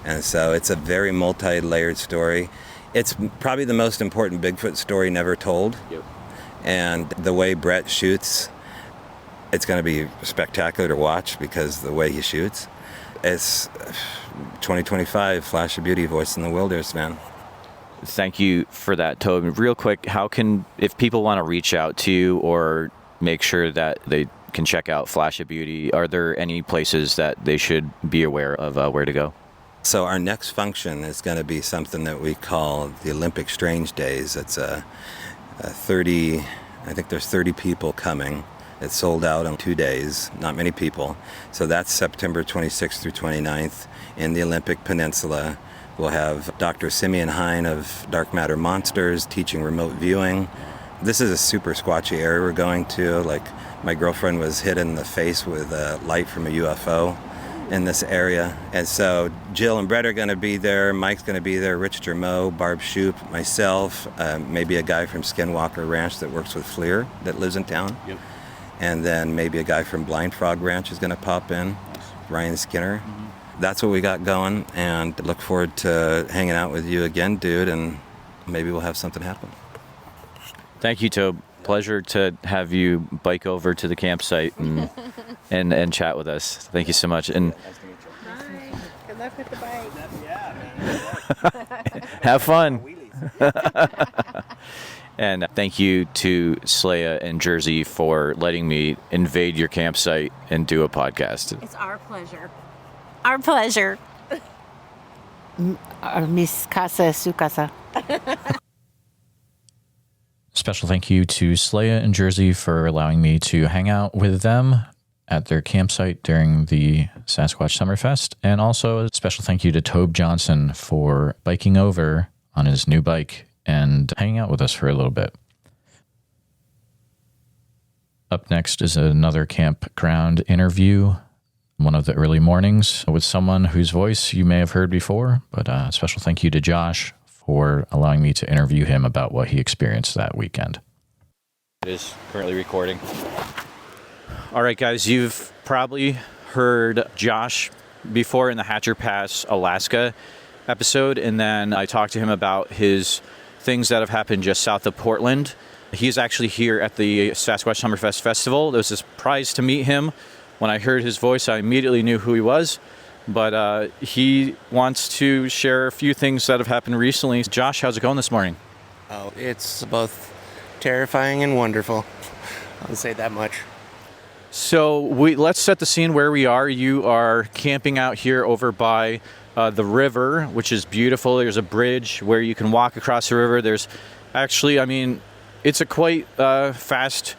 And so it's a very multi-layered story. It's probably the most important Bigfoot story never told. Yep. And the way Brett shoots, it's going to be spectacular to watch because the way he shoots. It's 2025 Flash of Beauty, Voice in the Wilderness, man. Thank you for that, Tobe. Real quick, how can, if people want to reach out to you or make sure that they can check out Flash of Beauty, are there any places that they should be aware of where to go? So our next function is going to be something that we call the Olympic Strange Days. It's a 30, I think there's 30 people coming. It's sold out in 2 days, not many people. So that's September 26th through 29th in the Olympic Peninsula. We'll have Dr. Simeon Hine of Dark Matter Monsters teaching remote viewing. This is a super squatchy area we're going to. Like, my girlfriend was hit in the face with a light from a UFO in this area. And so Jill and Brett are going to be there. Mike's going to be there. Rich Dermot, Barb Shoup, myself, maybe a guy from Skinwalker Ranch that works with FLEiA that lives in town. Yep. And then maybe a guy from Blind Frog Ranch is going to pop in, Ryan Skinner. That's what we got going, and look forward to hanging out with you again, dude, and maybe we'll have something happen. Thank you, Tobe. Pleasure to have you bike over to the campsite and chat with us. Thank you so much. And Hi. Good luck with the bike. have fun. And thank you to SLEiA and Jersey for letting me invade your campsite and do a podcast. It's our pleasure. Our pleasure. Mis casa es su casa. Special thank you to SLEiA and Jersey for allowing me to hang out with them at their campsite during the Sasquatch Summerfest. And also a special thank you to Tobe Johnson for biking over on his new bike and hanging out with us for a little bit. Up next is another campground interview, one of the early mornings with someone whose voice you may have heard before, but a special thank you to Josh for allowing me to interview him about what he experienced that weekend. It is currently recording. All right, guys, you've probably heard Josh before in the Hatcher Pass, Alaska episode, and then I talked to him about his things that have happened just south of Portland. He's actually here at the Sasquatch Summerfest Festival. It was a surprise to meet him. When I heard his voice, I immediately knew who he was, but he wants to share a few things that have happened recently. Josh, how's it going this morning? Oh, it's both terrifying and wonderful. I'll say that much. So let's set the scene where we are. You are camping out here over by the river, which is beautiful. There's a bridge where you can walk across the river. There's actually, it's a quite fast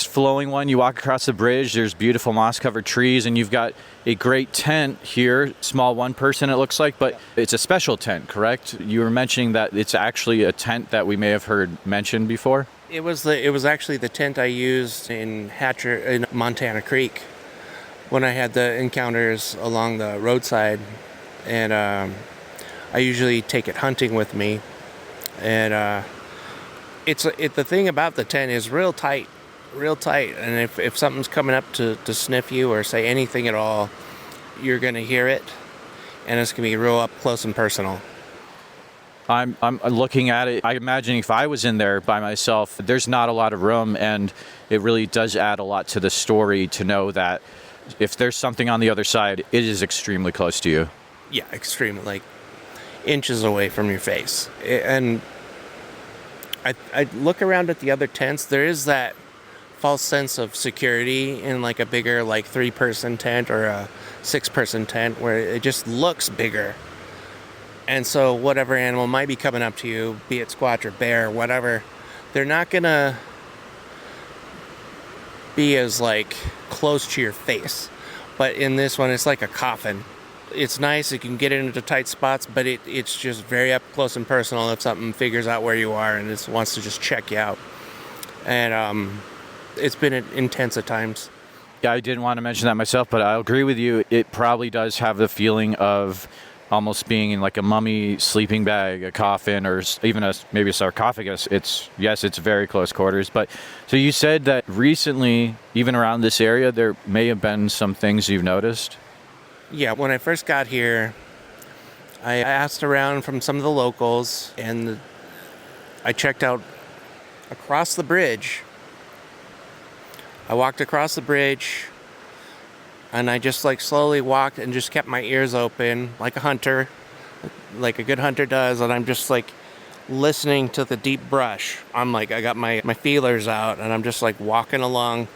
flowing one. You walk across the bridge, there's beautiful moss covered trees, and you've got a great tent here, small one person it looks like, but it's a special tent, correct? You were mentioning that it's actually a tent that we may have heard mentioned before. It was actually the tent I used in Montana Creek when I had the encounters along the roadside, and I usually take it hunting with me, and the thing about the tent is real tight, and if something's coming up to sniff you or say anything at all, you're gonna hear it, and it's gonna be real up close and personal. I'm looking at it. I imagine if I was in there by myself, there's not a lot of room, and it really does add a lot to the story to know that if there's something on the other side, it is extremely close to you. Yeah, extremely, like inches away from your face. And I look around at the other tents. There is that false sense of security in like a bigger, like 3-person tent or a 6-person tent where it just looks bigger. And so whatever animal might be coming up to you, be it squatch or bear, whatever, they're not gonna be as like close to your face. But in this one, it's like a coffin. It's nice, you can get into tight spots, but it's just very up close and personal if something figures out where you are and it wants to just check you out. And it's been intense at times. Yeah, I didn't want to mention that myself, but I'll agree with you. It probably does have the feeling of almost being in like a mummy sleeping bag, a coffin, or even maybe a sarcophagus. It's very close quarters. But so you said that recently, even around this area, there may have been some things you've noticed. Yeah, when I first got here, I asked around from some of the locals, and I checked out across the bridge. I walked across the bridge, and I just like slowly walked and just kept my ears open like a hunter, like a good hunter does, and I'm just like listening to the deep brush. I'm like, I got my feelers out, and I'm just like walking along,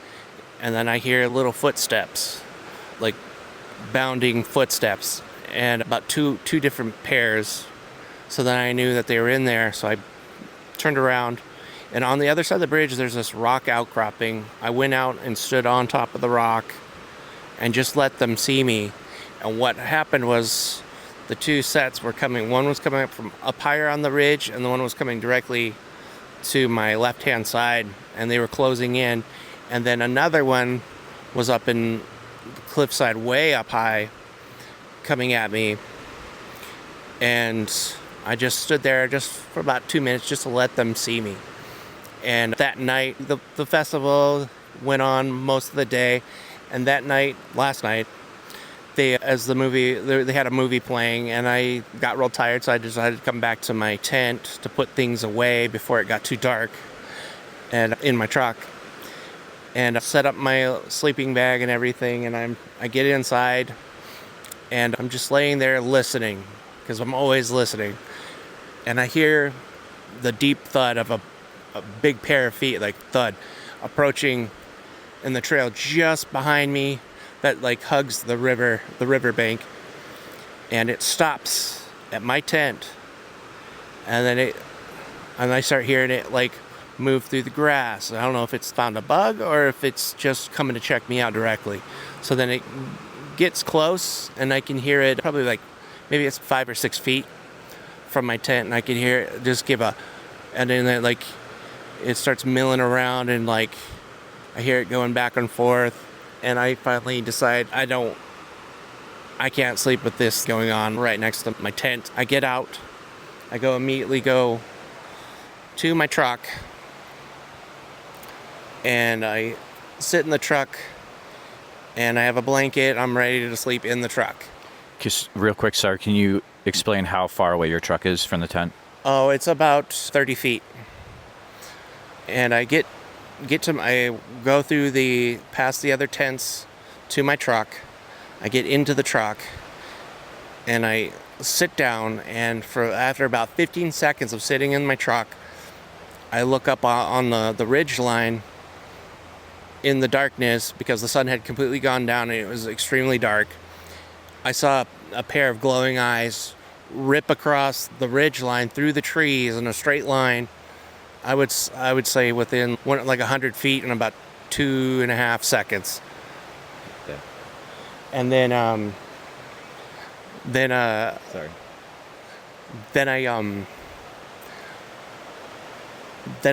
and then I hear little footsteps, like bounding footsteps, and about two different pairs. So then I knew that they were in there, so I turned around, and on the other side of the bridge there's this rock outcropping. I went out and stood on top of the rock and just let them see me. And what happened was the two sets were coming. One was coming up from up higher on the ridge, and the one was coming directly to my left-hand side, and they were closing in. And then another one was up in the cliffside way up high coming at me. And I just stood there just for about 2 minutes just to let them see me. And that night, the festival went on most of the day. And that night, last night, they had a movie playing, and I got real tired, so I decided to come back to my tent to put things away before it got too dark, and in my truck, and I set up my sleeping bag and everything, and I get inside, and I'm just laying there listening, because I'm always listening, and I hear the deep thud of a big pair of feet, like thud, approaching in the trail just behind me that like hugs the riverbank, and it stops at my tent, and then I start hearing it like move through the grass. I don't know if it's found a bug or if it's just coming to check me out directly. So then it gets close, and I can hear it probably like maybe it's 5 or 6 feet from my tent, and I can hear it just and then it starts milling around, and like I hear it going back and forth, and I finally decide I can't sleep with this going on right next to my tent. I get out, I immediately go to my truck, and I sit in the truck, and I have a blanket. I'm ready to sleep in the truck. Just real quick, sir, can you explain how far away your truck is from the tent? Oh, it's about 30 feet. And I I go through past the other tents to my truck. I get into the truck, and I sit down, and after about 15 seconds of sitting in my truck, I look up on the ridge line in the darkness, because the sun had completely gone down and it was extremely dark. I saw a pair of glowing eyes rip across the ridge line through the trees in a straight line. I would say within 100 feet in about 2.5 seconds. Okay. And then Sorry. Then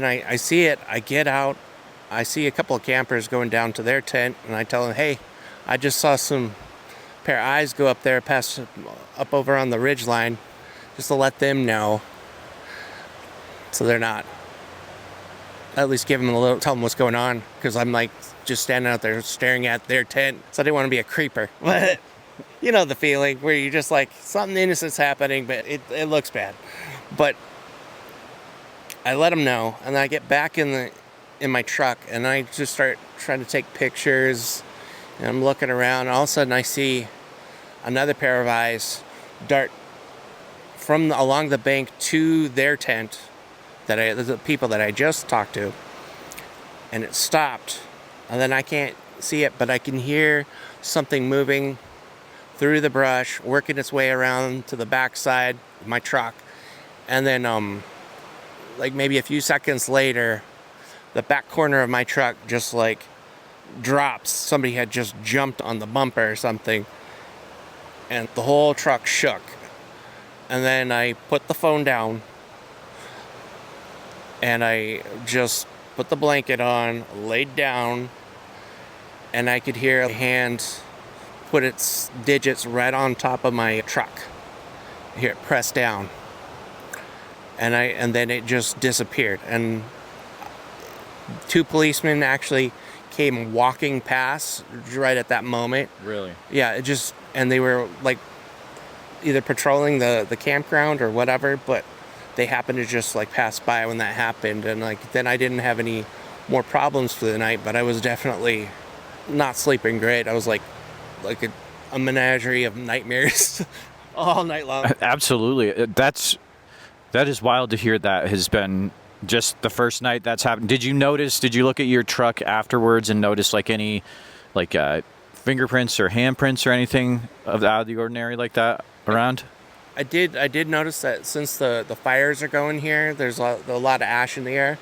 I see it. I get out. I see a couple of campers going down to their tent, and I tell them, "Hey, I just saw some pair of eyes go up there, up over on the ridge line, just to let them know, so they're not." At least give them tell them what's going on, because I'm like just standing out there staring at their tent, so I didn't want to be a creeper. But you know the feeling where you're just like, something innocent's happening, but it looks bad. But I let them know, and I get back in my truck, and I just start trying to take pictures, and I'm looking around, and all of a sudden I see another pair of eyes dart from along the bank to their tent, the people that I just talked to, and it stopped, and then I can't see it, but I can hear something moving through the brush, working its way around to the backside of my truck, and then like maybe a few seconds later, the back corner of my truck just like drops. Somebody had just jumped on the bumper or something, and the whole truck shook. And then I put the phone down, and I just put the blanket on, laid down, and I could hear a hand put its digits right on top of my truck. Hear it press down. And then it just disappeared. And 2 policemen actually came walking past right at that moment. Really? Yeah, and they were like either patrolling the campground or whatever, but they happened to just like pass by when that happened, and like then I didn't have any more problems for the night, but I was definitely not sleeping great. I was like a menagerie of nightmares all night long. Absolutely. That's That is wild to hear that has been just the first night that's happened. Did you look at your truck afterwards and notice like any fingerprints or handprints or anything out of the ordinary like that around? I did notice that since the fires are going here, there's a lot of ash in the air.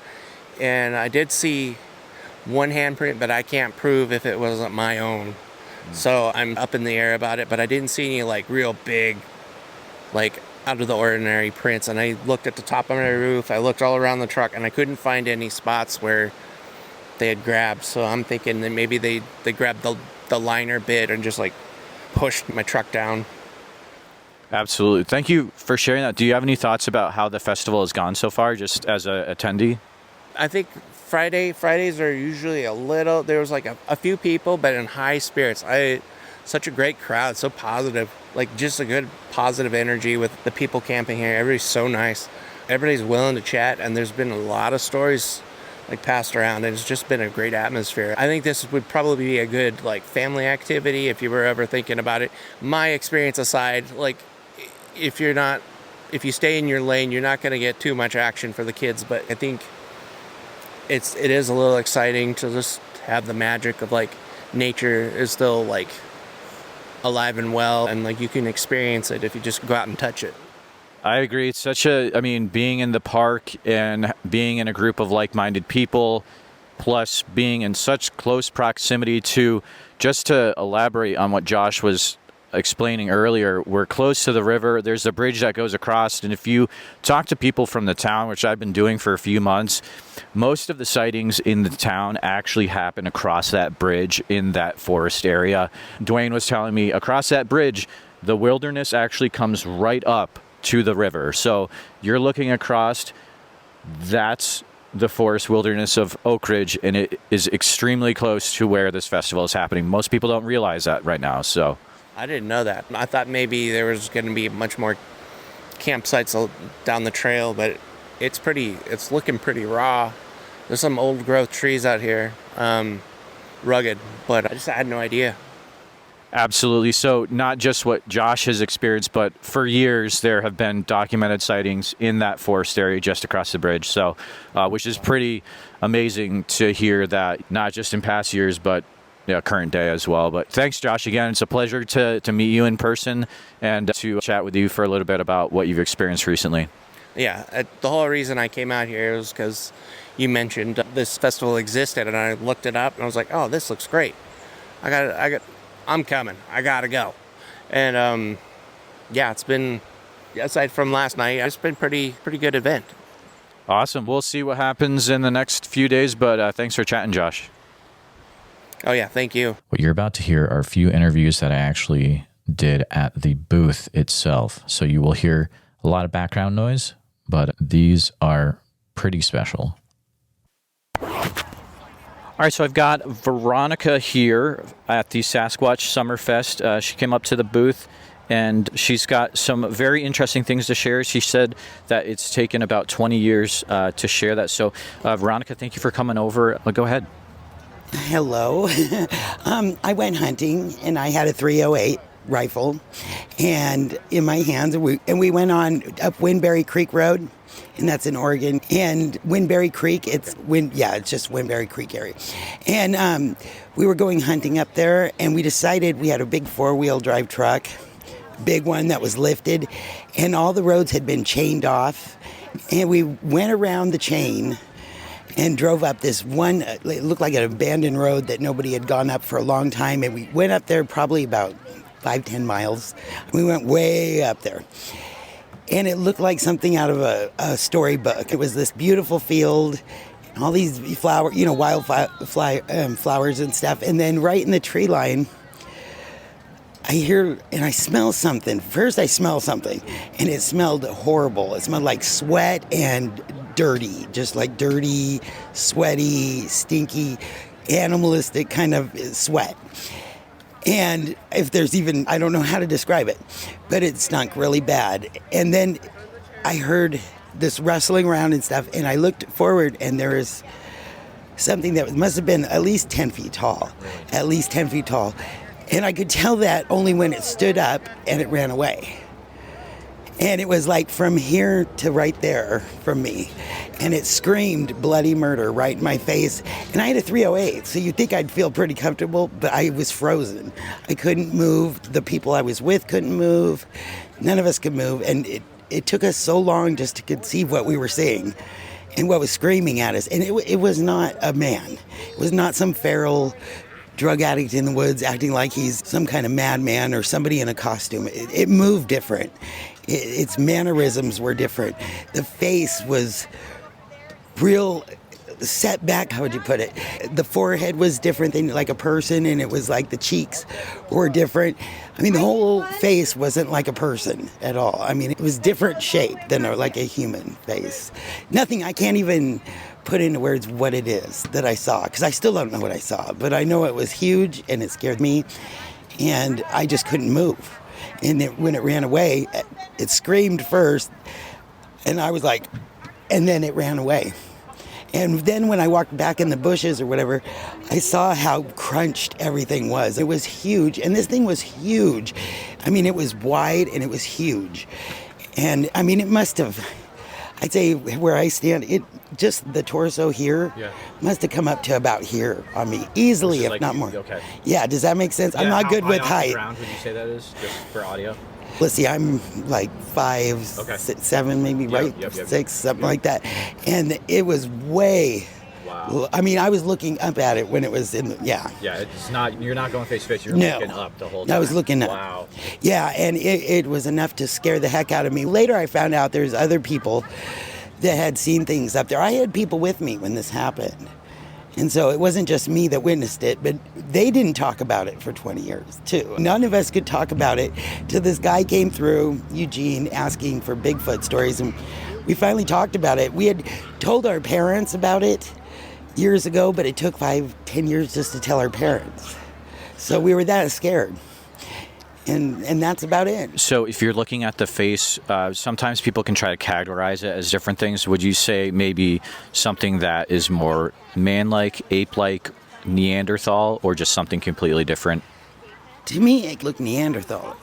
And I did see one handprint, but I can't prove if it wasn't my own. So I'm up in the air about it, but I didn't see any like real big, like out of the ordinary prints. And I looked at the top of my roof, I looked all around the truck, and I couldn't find any spots where they had grabbed. So I'm thinking that maybe they grabbed the liner bit and just like pushed my truck down. Absolutely. Thank you for sharing that. Do you have any thoughts about how the festival has gone so far, just as a attendee? I think Fridays are usually there was like a few people, but in high spirits. Such a great crowd, so positive, like just a good positive energy with the people camping here. Everybody's so nice. Everybody's willing to chat, and there's been a lot of stories like passed around, and it's just been a great atmosphere. I think this would probably be a good like family activity if you were ever thinking about it. My experience aside, like if you stay in your lane, you're not going to get too much action for the kids, but I think it is a little exciting to just have the magic of like nature is still like alive and well, and like you can experience it if you just go out and touch it. I agree. It's being in the park and being in a group of like-minded people, plus being in such close proximity to, just to elaborate on what Josh was explaining earlier, we're close to the river. There's a bridge that goes across, and if you talk to people from the town, which I've been doing for a few months, most of the sightings in the town actually happen across that bridge in that forest area. Dwayne was telling me across that bridge, the wilderness actually comes right up to the river. So you're looking across, that's the forest wilderness of Oakridge, and it is extremely close to where this festival is happening. Most people don't realize that right now, so. I didn't know that. I thought maybe there was going to be much more campsites down the trail, but it's looking pretty raw. There's some old growth trees out here, rugged, but I had no idea. Absolutely. So not just what Josh has experienced, but for years there have been documented sightings in that forest area just across the bridge. So, which is pretty amazing to hear that, not just in past years, but current day as well. But thanks, Josh. Again, it's a pleasure to meet you in person and to chat with you for a little bit about what you've experienced recently. Yeah, the whole reason I came out here was because you mentioned this festival existed, and I looked it up, and I was like, oh, this looks great. I'm coming. I gotta go. And it's been, aside from last night, it's been pretty good event. Awesome. We'll see what happens in the next few days, but thanks for chatting, Josh. Oh, yeah. Thank you. What you're about to hear are a few interviews that I actually did at the booth itself. So you will hear a lot of background noise, but these are pretty special. All right, so I've got Veronica here at the Sasquatch Summerfest. She came up to the booth, and she's got some very interesting things to share. She said that it's taken about 20 years to share that. So, Veronica, thank you for coming over. Go ahead. Hello. I went hunting, and I had a .308 rifle, and in my hands, and we went on up Winberry Creek Road, and that's in Oregon. And Winberry Creek, it's just Winberry Creek area. And we were going hunting up there, and we decided we had a big 4-wheel drive truck, big one that was lifted, and all the roads had been chained off, and we went around the chain and drove up this one, it looked like an abandoned road that nobody had gone up for a long time, and we went up there probably about 5-10 miles. We went way up there. And it looked like something out of a storybook. It was this beautiful field, all these flowers and stuff. And then right in the tree line, I hear and I smell something. First I smell something, and it smelled horrible. It smelled like sweat and dirty, just like dirty, sweaty, stinky, animalistic kind of sweat. And if there's even, I don't know how to describe it, but it stunk really bad. And then I heard this rustling around and stuff, and I looked forward, and there was something that must have been at least 10 feet tall, And I could tell that only when it stood up and it ran away. And it was like from here to right there from me. And it screamed bloody murder right in my face. And I had a 308, so you'd think I'd feel pretty comfortable, but I was frozen. I couldn't move. The people I was with couldn't move. None of us could move. And it took us so long just to conceive what we were seeing and what was screaming at us. And it was not a man. It was not some feral drug addict in the woods acting like he's some kind of madman or somebody in a costume. It moved different. Its mannerisms were different. The face was real set back. How would you put it? The forehead was different than like a person, and it was like the cheeks were different. I mean, the whole face wasn't like a person at all. I mean, it was different shape than like a human face. Nothing, I can't even put into words what it is that I saw, because I still don't know what I saw, but I know it was huge and it scared me, and I just couldn't move. And when it ran away, it screamed first, and I was like, and then it ran away. And then when I walked back in the bushes or whatever, I saw how crunched everything was. It was huge, and this thing was huge. I mean, it was wide and it was huge. And I mean, it must have, I'd say where I stand, it just the torso here must have come up to about here on me, easily, if not more. Okay. Yeah, does that make sense? I'm not good with height. How high off the ground would you say that is, just for audio? Let's see, I'm like 5'7", maybe, right? 6, something like that. And it was way, I mean, I was looking up at it when it was in the, Yeah, it's not, you're not going face to face, you're looking up the whole time. I was looking up. Wow. Yeah, and it was enough to scare the heck out of me. Later I found out there's other people that had seen things up there. I had people with me when this happened. And so it wasn't just me that witnessed it, but they didn't talk about it for 20 years, too. None of us could talk about it till this guy came through, Eugene, asking for Bigfoot stories, and we finally talked about it. We had told our parents about it years ago, but it took 5-10 years just to tell our parents. So we were that scared. And that's about it. So if you're looking at the face, sometimes people can try to categorize it as different things. Would you say maybe something that is more man-like, ape-like, Neanderthal, or just something completely different? To me, it looked Neanderthal.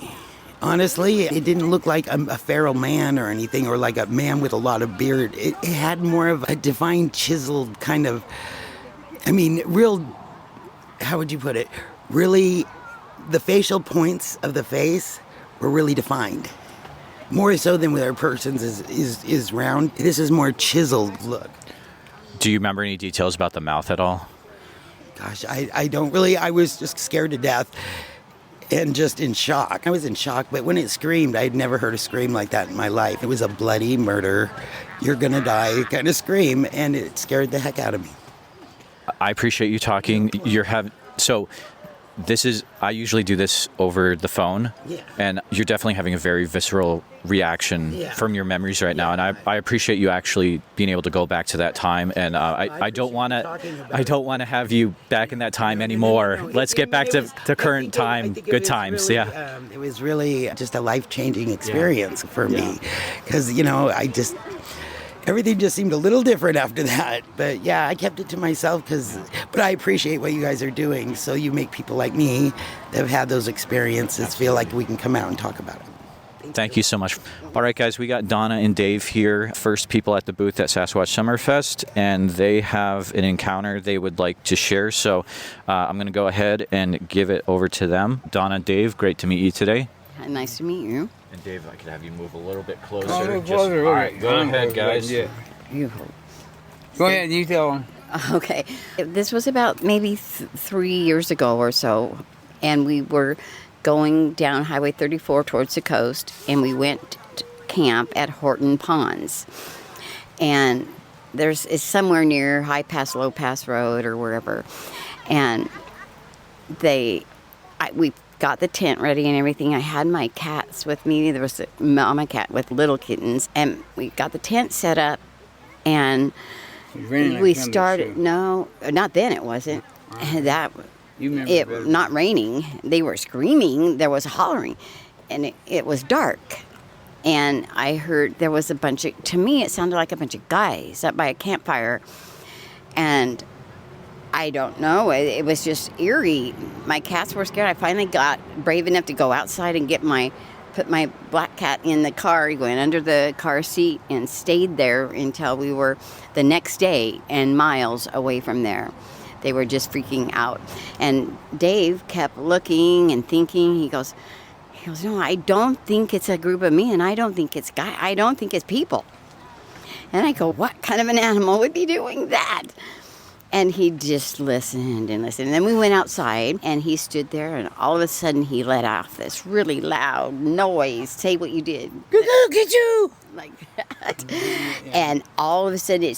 Honestly, it didn't look like a feral man or anything, or like a man with a lot of beard. It had more of a defined, chiseled kind of, I mean, real, how would you put it? Really, the facial points of the face were really defined. More so than with our persons is round. This is more chiseled look. Do you remember any details about the mouth at all? Gosh, I don't really. I was just scared to death and just in shock. I was in shock, but when it screamed, I'd never heard a scream like that in my life. It was a bloody murder, you're gonna die kind of scream, and it scared the heck out of me. I appreciate you talking. I usually do this over the phone, and you're definitely having a very visceral reaction from your memories right now, and I appreciate you actually being able to go back to that time, and I don't want to have you back in that time anymore. Let's get back to current time, good times. Really, it was really just a life-changing experience for me, because everything just seemed a little different after that. But yeah, I kept it to myself but I appreciate what you guys are doing. So you make people like me that have had those experiences feel like we can come out and talk about it. Thank you so much. All right, guys, we got Donna and Dave here, first people at the booth at Sasquatch Summerfest, and they have an encounter they would like to share. So I'm going to go ahead and give it over to them. Donna, Dave, great to meet you today. Nice to meet you. And Dave, I could have you move a little bit closer. All right, go ahead, guys. Yeah. Go ahead, you tell them. Okay. This was about maybe 3 years ago or so, and we were going down Highway 34 towards the coast, and we went to camp at Horton Ponds. And it's somewhere near High Pass, Low Pass Road or wherever. And we got the tent ready and everything. I had my cats with me. There was a mama cat with little kittens, and we got the tent set up, and we started. No, not then. It wasn't. Not raining. They were screaming. There was hollering, and it was dark. And I heard there was to me it sounded like a bunch of guys up by a campfire, and I don't know. It was just eerie. My cats were scared. I finally got brave enough to go outside and get my put my black cat in the car. He went under the car seat and stayed there until we were the next day and miles away from there. They were just freaking out. And Dave kept looking and thinking. He goes, no, I don't think it's a group of men. I don't think it's I don't think it's people. And I go, what kind of an animal would be doing that? And he just listened and listened. And then we went outside, and he stood there, and all of a sudden he let off this really loud noise. Say what you did. Get you! Like that. And all of a sudden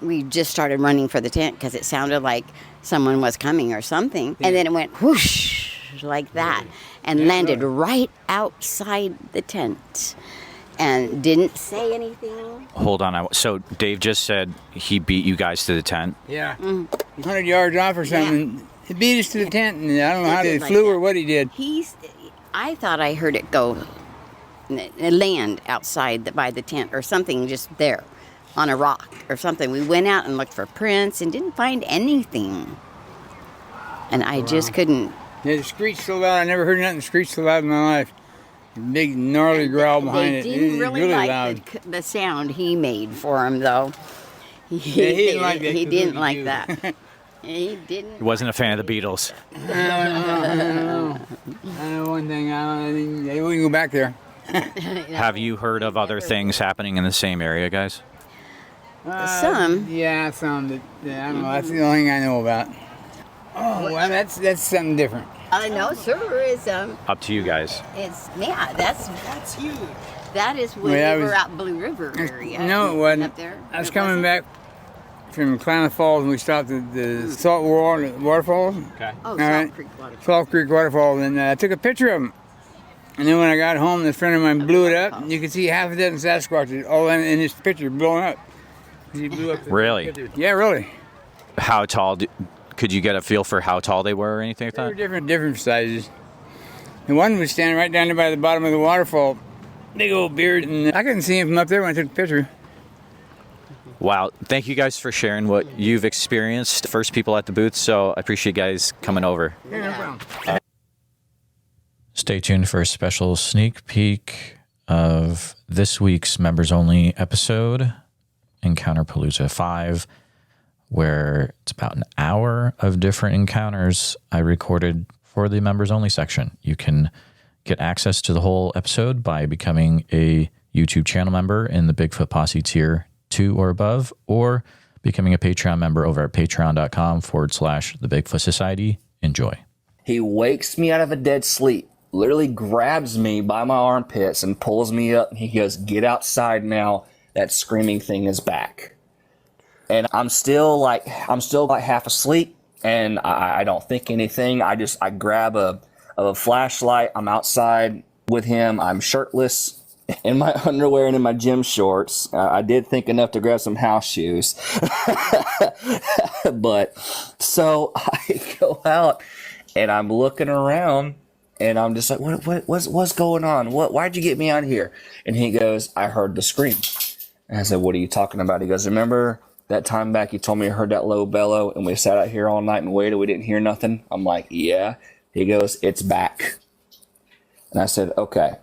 we just started running for the tent because it sounded like someone was coming or something. And then it went whoosh like that and landed right outside the tent. And didn't say anything. Hold on. So Dave just said he beat you guys to the tent? Yeah. 100 yards off or something. Yeah. He beat us to the tent, and I don't know how he flew or what he did. I thought I heard it go land outside by the tent or something just there on a rock or something. We went out and looked for prints and didn't find anything. And I just couldn't. Yeah, the screech so loud. I never heard nothing screech so loud in my life. Big gnarly growl behind it. They didn't really like loud. the sound he made for him, though. He didn't like that. He didn't like that. He didn't. He wasn't a fan of the Beatles. I know one thing. We can go back there. Have you heard of other things happening in the same area, guys? Some. Yeah, some. Yeah, I don't know. That's the only thing I know about. Oh, well, that's something different. No, sir, it's Up to you guys. That's huge. That is when we were out Blue River area. No, it wasn't. Up there. I was coming back from Klamath Falls, and we stopped at the salt waterfalls. Okay. Oh, Salt Creek Waterfall. Salt Creek Waterfall, and I took a picture of them. And then when I got home, this friend of mine blew it up. And you could see half a dozen Sasquatches all in this picture blowing up. He blew up. Really? Yeah, really. How tall? Could you get a feel for how tall they were or anything like that? They were different sizes. And one was standing right down there by the bottom of the waterfall. Big old beard. And I couldn't see him from up there when I took the picture. Wow. Thank you guys for sharing what you've experienced. First people at the booth, so I appreciate you guys coming over. Yeah, no problem. Stay tuned for a special sneak peek of this week's members-only episode, ENCOUNTERPALOOZA 5, where it's about an hour of different encounters I recorded for the members-only section. You can get access to the whole episode by becoming a YouTube channel member in the Bigfoot Posse tier 2 or above, or becoming a Patreon member over at patreon.com/the Bigfoot Society. Enjoy. He wakes me out of a dead sleep, literally grabs me by my armpits and pulls me up. He goes, "Get outside now. That screaming thing is back." And I'm still like half asleep, and I don't think anything. I grab a flashlight. I'm outside with him. I'm shirtless, in my underwear and in my gym shorts. I did think enough to grab some house shoes. But so I go out and I'm looking around and I'm just like, what's going on? Why'd you get me out of here? And he goes, "I heard the scream." And I said, "What are you talking about?" He goes, "Remember that time back you told me you heard that low bellow and we sat out here all night and waited, we didn't hear nothing?" I'm like, "Yeah." He goes, "It's back." And I said, "Okay,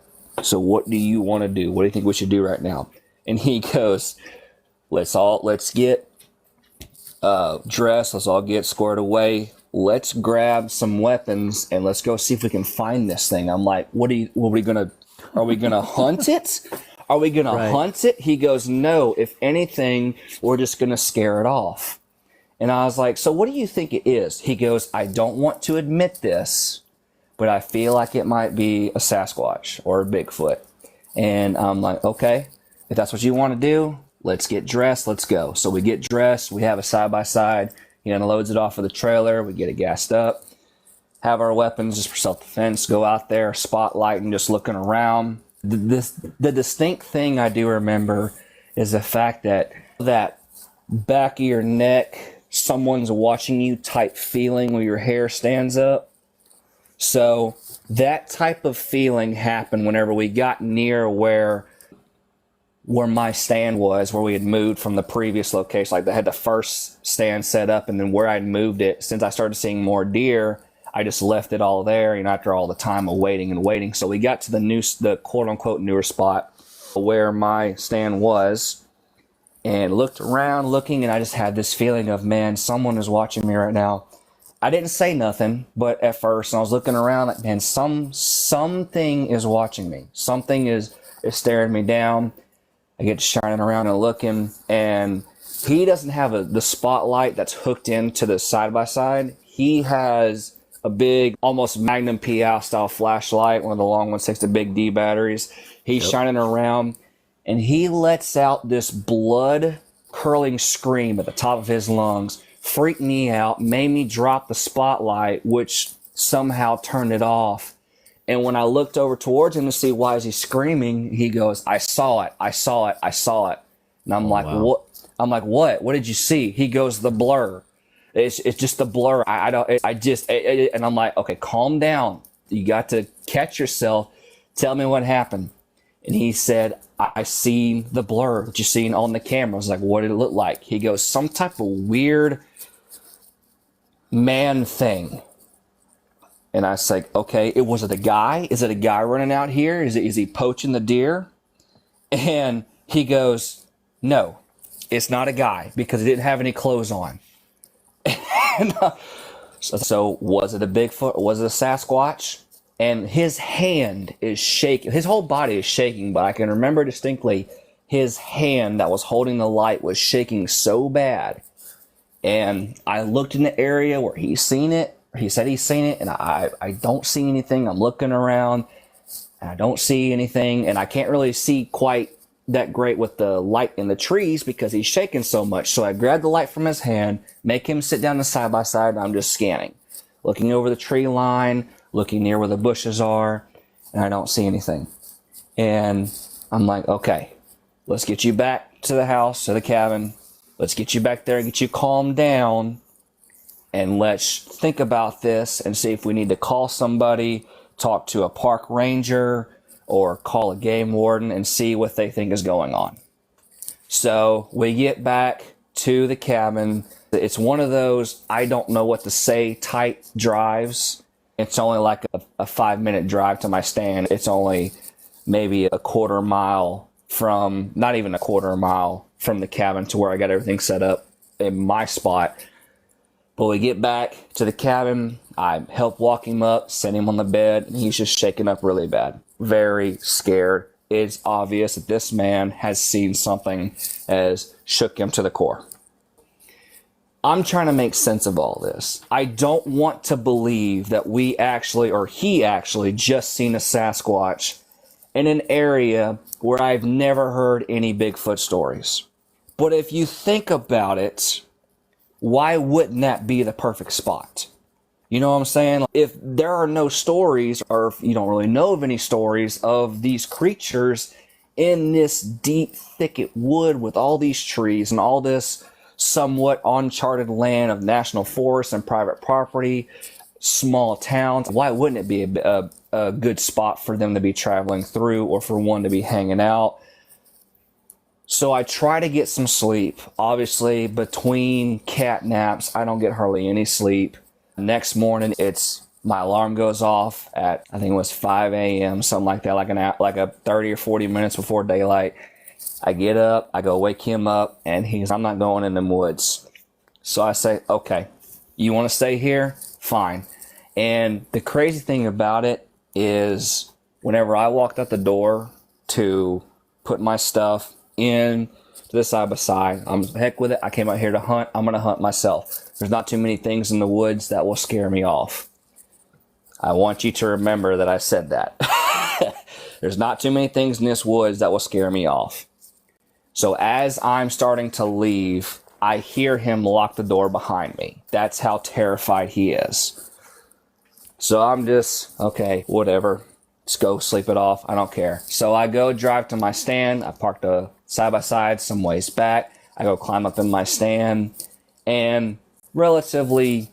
so what do you want to do? What do you think we should do right now?" And he goes, let's get dressed, let's all get squared away, let's grab some weapons and let's go see if we can find this thing. I'm like, are we gonna hunt it? Are we going to hunt it? He goes, "No, if anything, we're just going to scare it off." And I was like, "So what do you think it is?" He goes, "I don't want to admit this, but I feel like it might be a Sasquatch or a Bigfoot." And I'm like, "Okay, if that's what you want to do, let's get dressed, let's go." So we get dressed, we have a side-by-side, he unloads it off of the trailer, we get it gassed up, have our weapons just for self-defense, go out there, spotlight and just looking around. The distinct thing I do remember is the fact that back of your neck, someone's watching you type feeling where your hair stands up. So that type of feeling happened whenever we got near where my stand was, where we had moved from the previous location. Like, they had the first stand set up, and then where I'd moved it, since I started seeing more deer, I just left it all there, after all the time of waiting and waiting. So we got to the quote-unquote newer spot where my stand was, and looked around looking, and I just had this feeling of, man, someone is watching me right now. I didn't say nothing, but at first, I was looking around like, man, something is watching me. Something is staring me down. I get shining around and looking, and he doesn't have the spotlight that's hooked into the side-by-side. He has a big, almost Magnum PI style flashlight, one of the long ones, takes the big D batteries. He's shining around, and he lets out this blood-curling scream at the top of his lungs. Freaked me out, made me drop the spotlight, which somehow turned it off. And when I looked over towards him to see why is he screaming, he goes, I saw it. And I'm like, wow. What? I'm like, what? What did you see? He goes, the blur. It's just the blur. And I'm like, okay, calm down. You got to catch yourself. Tell me what happened. And he said, I seen the blur that you seen on the camera. I was like, what did it look like? He goes, some type of weird man thing. And I was like, okay, was it a guy? Is it a guy running out here? Is he poaching the deer? And he goes, no, it's not a guy because he didn't have any clothes on. And, so was it a Bigfoot or was it a Sasquatch? And his hand is shaking. His whole body is shaking, but I can remember distinctly his hand that was holding the light was shaking so bad. And I looked in the area where he's seen it. He said he's seen it, and I don't see anything. I'm looking around, and I don't see anything, and I can't really see quite that great with the light in the trees because he's shaking so much. So I grabbed the light from his hand, make him sit down the side by side, and I'm just scanning, looking over the tree line, looking near where the bushes are, and I don't see anything. And I'm like, okay, let's get you back to the house, to the cabin. Let's get you back there and get you calmed down. And let's think about this and see if we need to call somebody, talk to a park ranger, or call a game warden and see what they think is going on. So we get back to the cabin. It's one of those I don't know what to say type drives. It's only like a 5-minute drive to my stand. It's only maybe a quarter mile from, not even a quarter mile from the cabin to where I got everything set up in my spot. But we get back to the cabin, I help walk him up, set him on the bed, and he's just shaking up really bad. Very scared. It's obvious that this man has seen something as shook him to the core. I'm trying to make sense of all this. I don't want to believe that he actually just seen a Sasquatch in an area where I've never heard any Bigfoot stories. But if you think about it, why wouldn't that be the perfect spot? You know what I'm saying? If there are no stories, or if you don't really know of any stories of these creatures in this deep thicket wood with all these trees and all this somewhat uncharted land of national forests and private property, small towns, why wouldn't it be a good spot for them to be traveling through or for one to be hanging out? So I try to get some sleep. Obviously, between cat naps, I don't get hardly any sleep. Next morning, my alarm goes off at, I think it was 5 a.m., something like that, like a 30 or 40 minutes before daylight. I get up, I go wake him up, and I'm not going in them woods. So I say, okay, you want to stay here? Fine. And the crazy thing about it is whenever I walked out the door to put my stuff in to the side by side, I'm heck with it. I came out here to hunt. I'm going to hunt myself. There's not too many things in the woods that will scare me off. I want you to remember that I said that. There's not too many things in this woods that will scare me off. So as I'm starting to leave, I hear him lock the door behind me. That's how terrified he is. So I'm just, okay, whatever. Just go sleep it off. I don't care. So I go drive to my stand. I parked a side-by-side some ways back. I go climb up in my stand, and relatively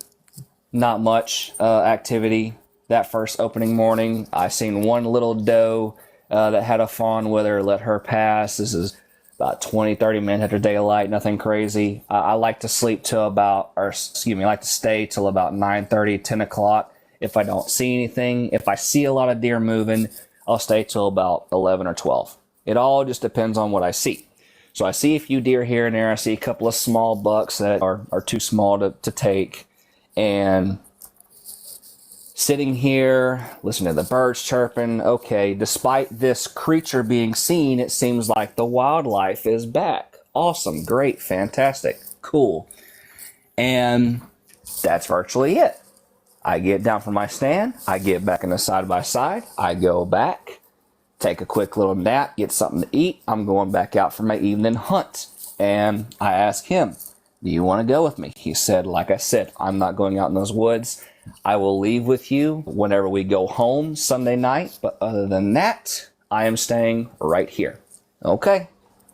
not much activity that first opening morning. I seen one little doe that had a fawn with her, let her pass. This is about 20-30 minutes after daylight, nothing crazy. I like to sleep till I like to stay till about 9:30, 10 o'clock If I don't see anything, if I see a lot of deer moving, I'll stay till about 11 or 12. It all just depends on what I see. So I see a few deer here and there. I see a couple of small bucks that are too small to take. And sitting here, listening to the birds chirping, okay, despite this creature being seen, it seems like the wildlife is back. Awesome, great, fantastic, cool. And that's virtually it. I get down from my stand, I get back in the side by side, I go back, take a quick little nap, get something to eat. I'm going back out for my evening hunt. And I ask him, do you want to go with me? He said, like I said, I'm not going out in those woods. I will leave with you whenever we go home Sunday night. But other than that, I am staying right here. Okay,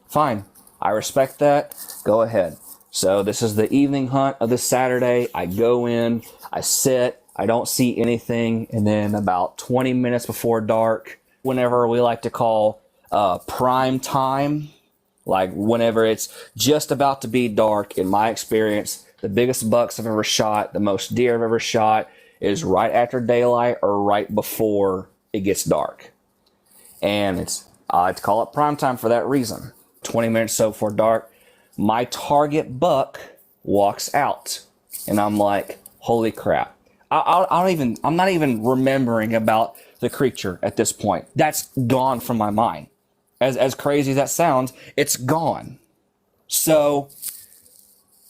fine. I respect that. Go ahead. So this is the evening hunt of this Saturday. I go in, I sit, I don't see anything. And then about 20 minutes before dark, whenever we like to call prime time, like whenever it's just about to be dark, in my experience, the biggest bucks I've ever shot, the most deer I've ever shot is right after daylight or right before it gets dark. And I like to call it prime time for that reason. 20 minutes so before dark, my target buck walks out. And I'm like, holy crap. I'm not even remembering about the creature at this point. That's gone from my mind. As crazy as that sounds, it's gone. So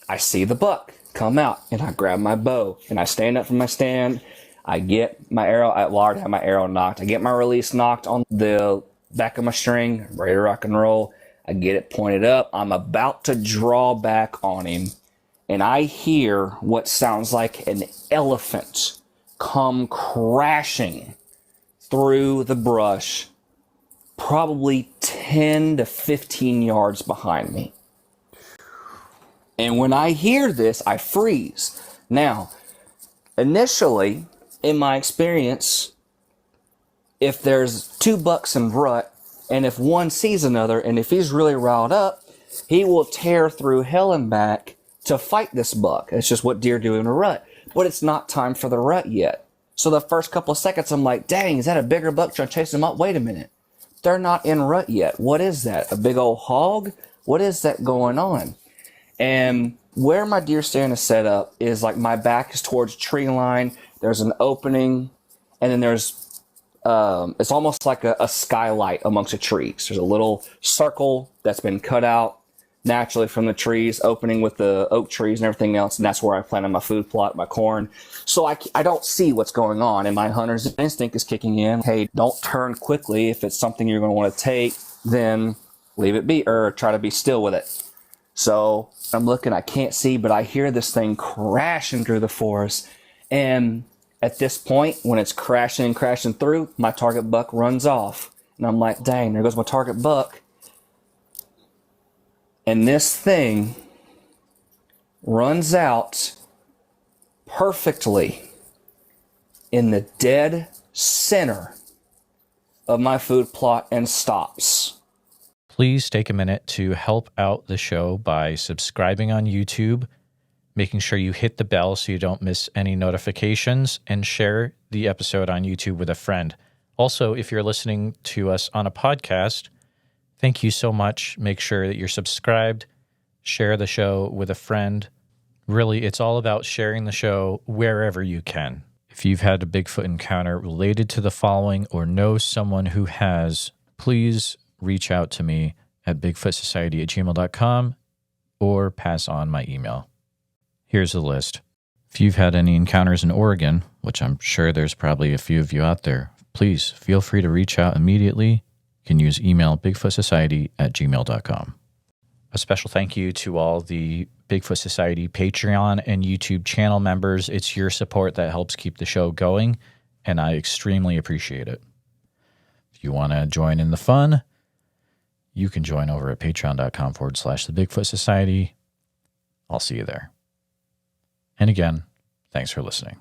I see the buck come out and I grab my bow and I stand up from my stand. I get my arrow. I already have my arrow knocked. I get my release knocked on the back of my string, ready to rock and roll. I get it pointed up. I'm about to draw back on him. And I hear what sounds like an elephant come crashing through the brush, probably 10 to 15 yards behind me. And when I hear this, I freeze. Now, initially, in my experience, if there's two bucks in rut, and if one sees another, and if he's really riled up, he will tear through hell and back to fight this buck. It's just what deer do in a rut. But it's not time for the rut yet. So the first couple of seconds, I'm like, dang, is that a bigger buck trying to chase him up? Wait a minute. They're not in rut yet. What is that? A big old hog? What is that going on? And where my deer stand is set up is like my back is towards a tree line. There's an opening, and then there's, it's almost like a skylight amongst the trees. There's a little circle that's been cut out naturally from the trees, opening with the oak trees and everything else, and that's where I planted my food plot, my corn. So I don't see what's going on, and my hunter's instinct is kicking in. Hey, don't turn quickly. If it's something you're going to want to take, then leave it be, or try to be still with it. So I'm looking, I can't see, but I hear this thing crashing through the forest, and at this point, when it's crashing through, my target buck runs off, and I'm like, dang, there goes my target buck. And this thing runs out perfectly in the dead center of my food plot and stops. Please take a minute to help out the show by subscribing on YouTube, making sure you hit the bell so you don't miss any notifications, and share the episode on YouTube with a friend. Also, if you're listening to us on a podcast, thank you so much. Make sure that you're subscribed, share the show with a friend. Really, it's all about sharing the show wherever you can. If you've had a Bigfoot encounter related to the following or know someone who has, please reach out to me at bigfootsociety@gmail.com or pass on my email. Here's the list. If you've had any encounters in Oregon, which I'm sure there's probably a few of you out there, please feel free to reach out immediately. You can use email bigfootsociety@gmail.com. A special thank you to all the Bigfoot Society Patreon and YouTube channel members. It's your support that helps keep the show going, and I extremely appreciate it. If you want to join in the fun, you can join over at patreon.com/the Bigfoot Society. I'll see you there. And again, thanks for listening.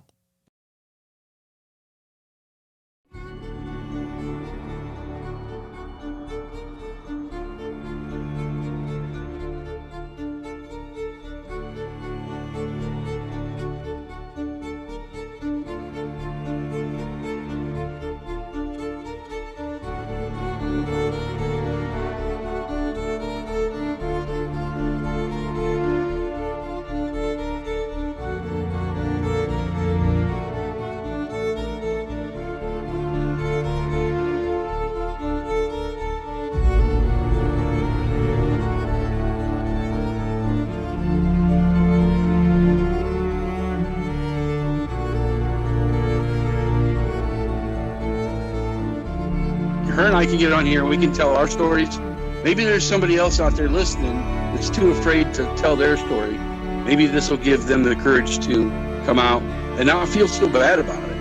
her and I can get on here and we can tell our stories. Maybe there's somebody else out there listening that's too afraid to tell their story. Maybe this will give them the courage to come out and not feel so bad about it.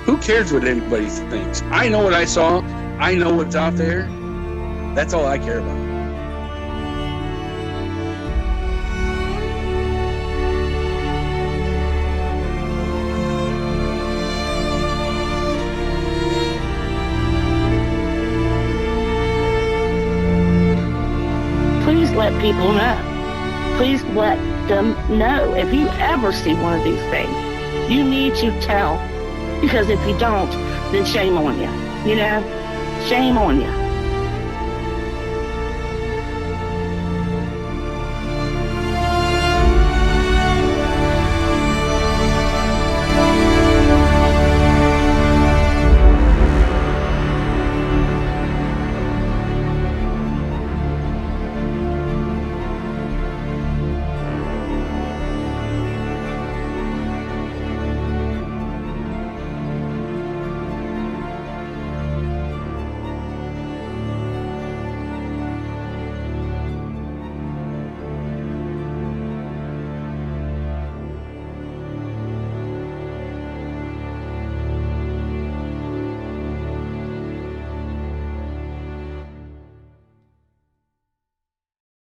Who cares what anybody thinks? I know what I saw. I know what's out there. That's all I care about. Please let people know. Please let them know. If you ever see one of these things, you need to tell. Because if you don't, then shame on you. You know? Shame on you.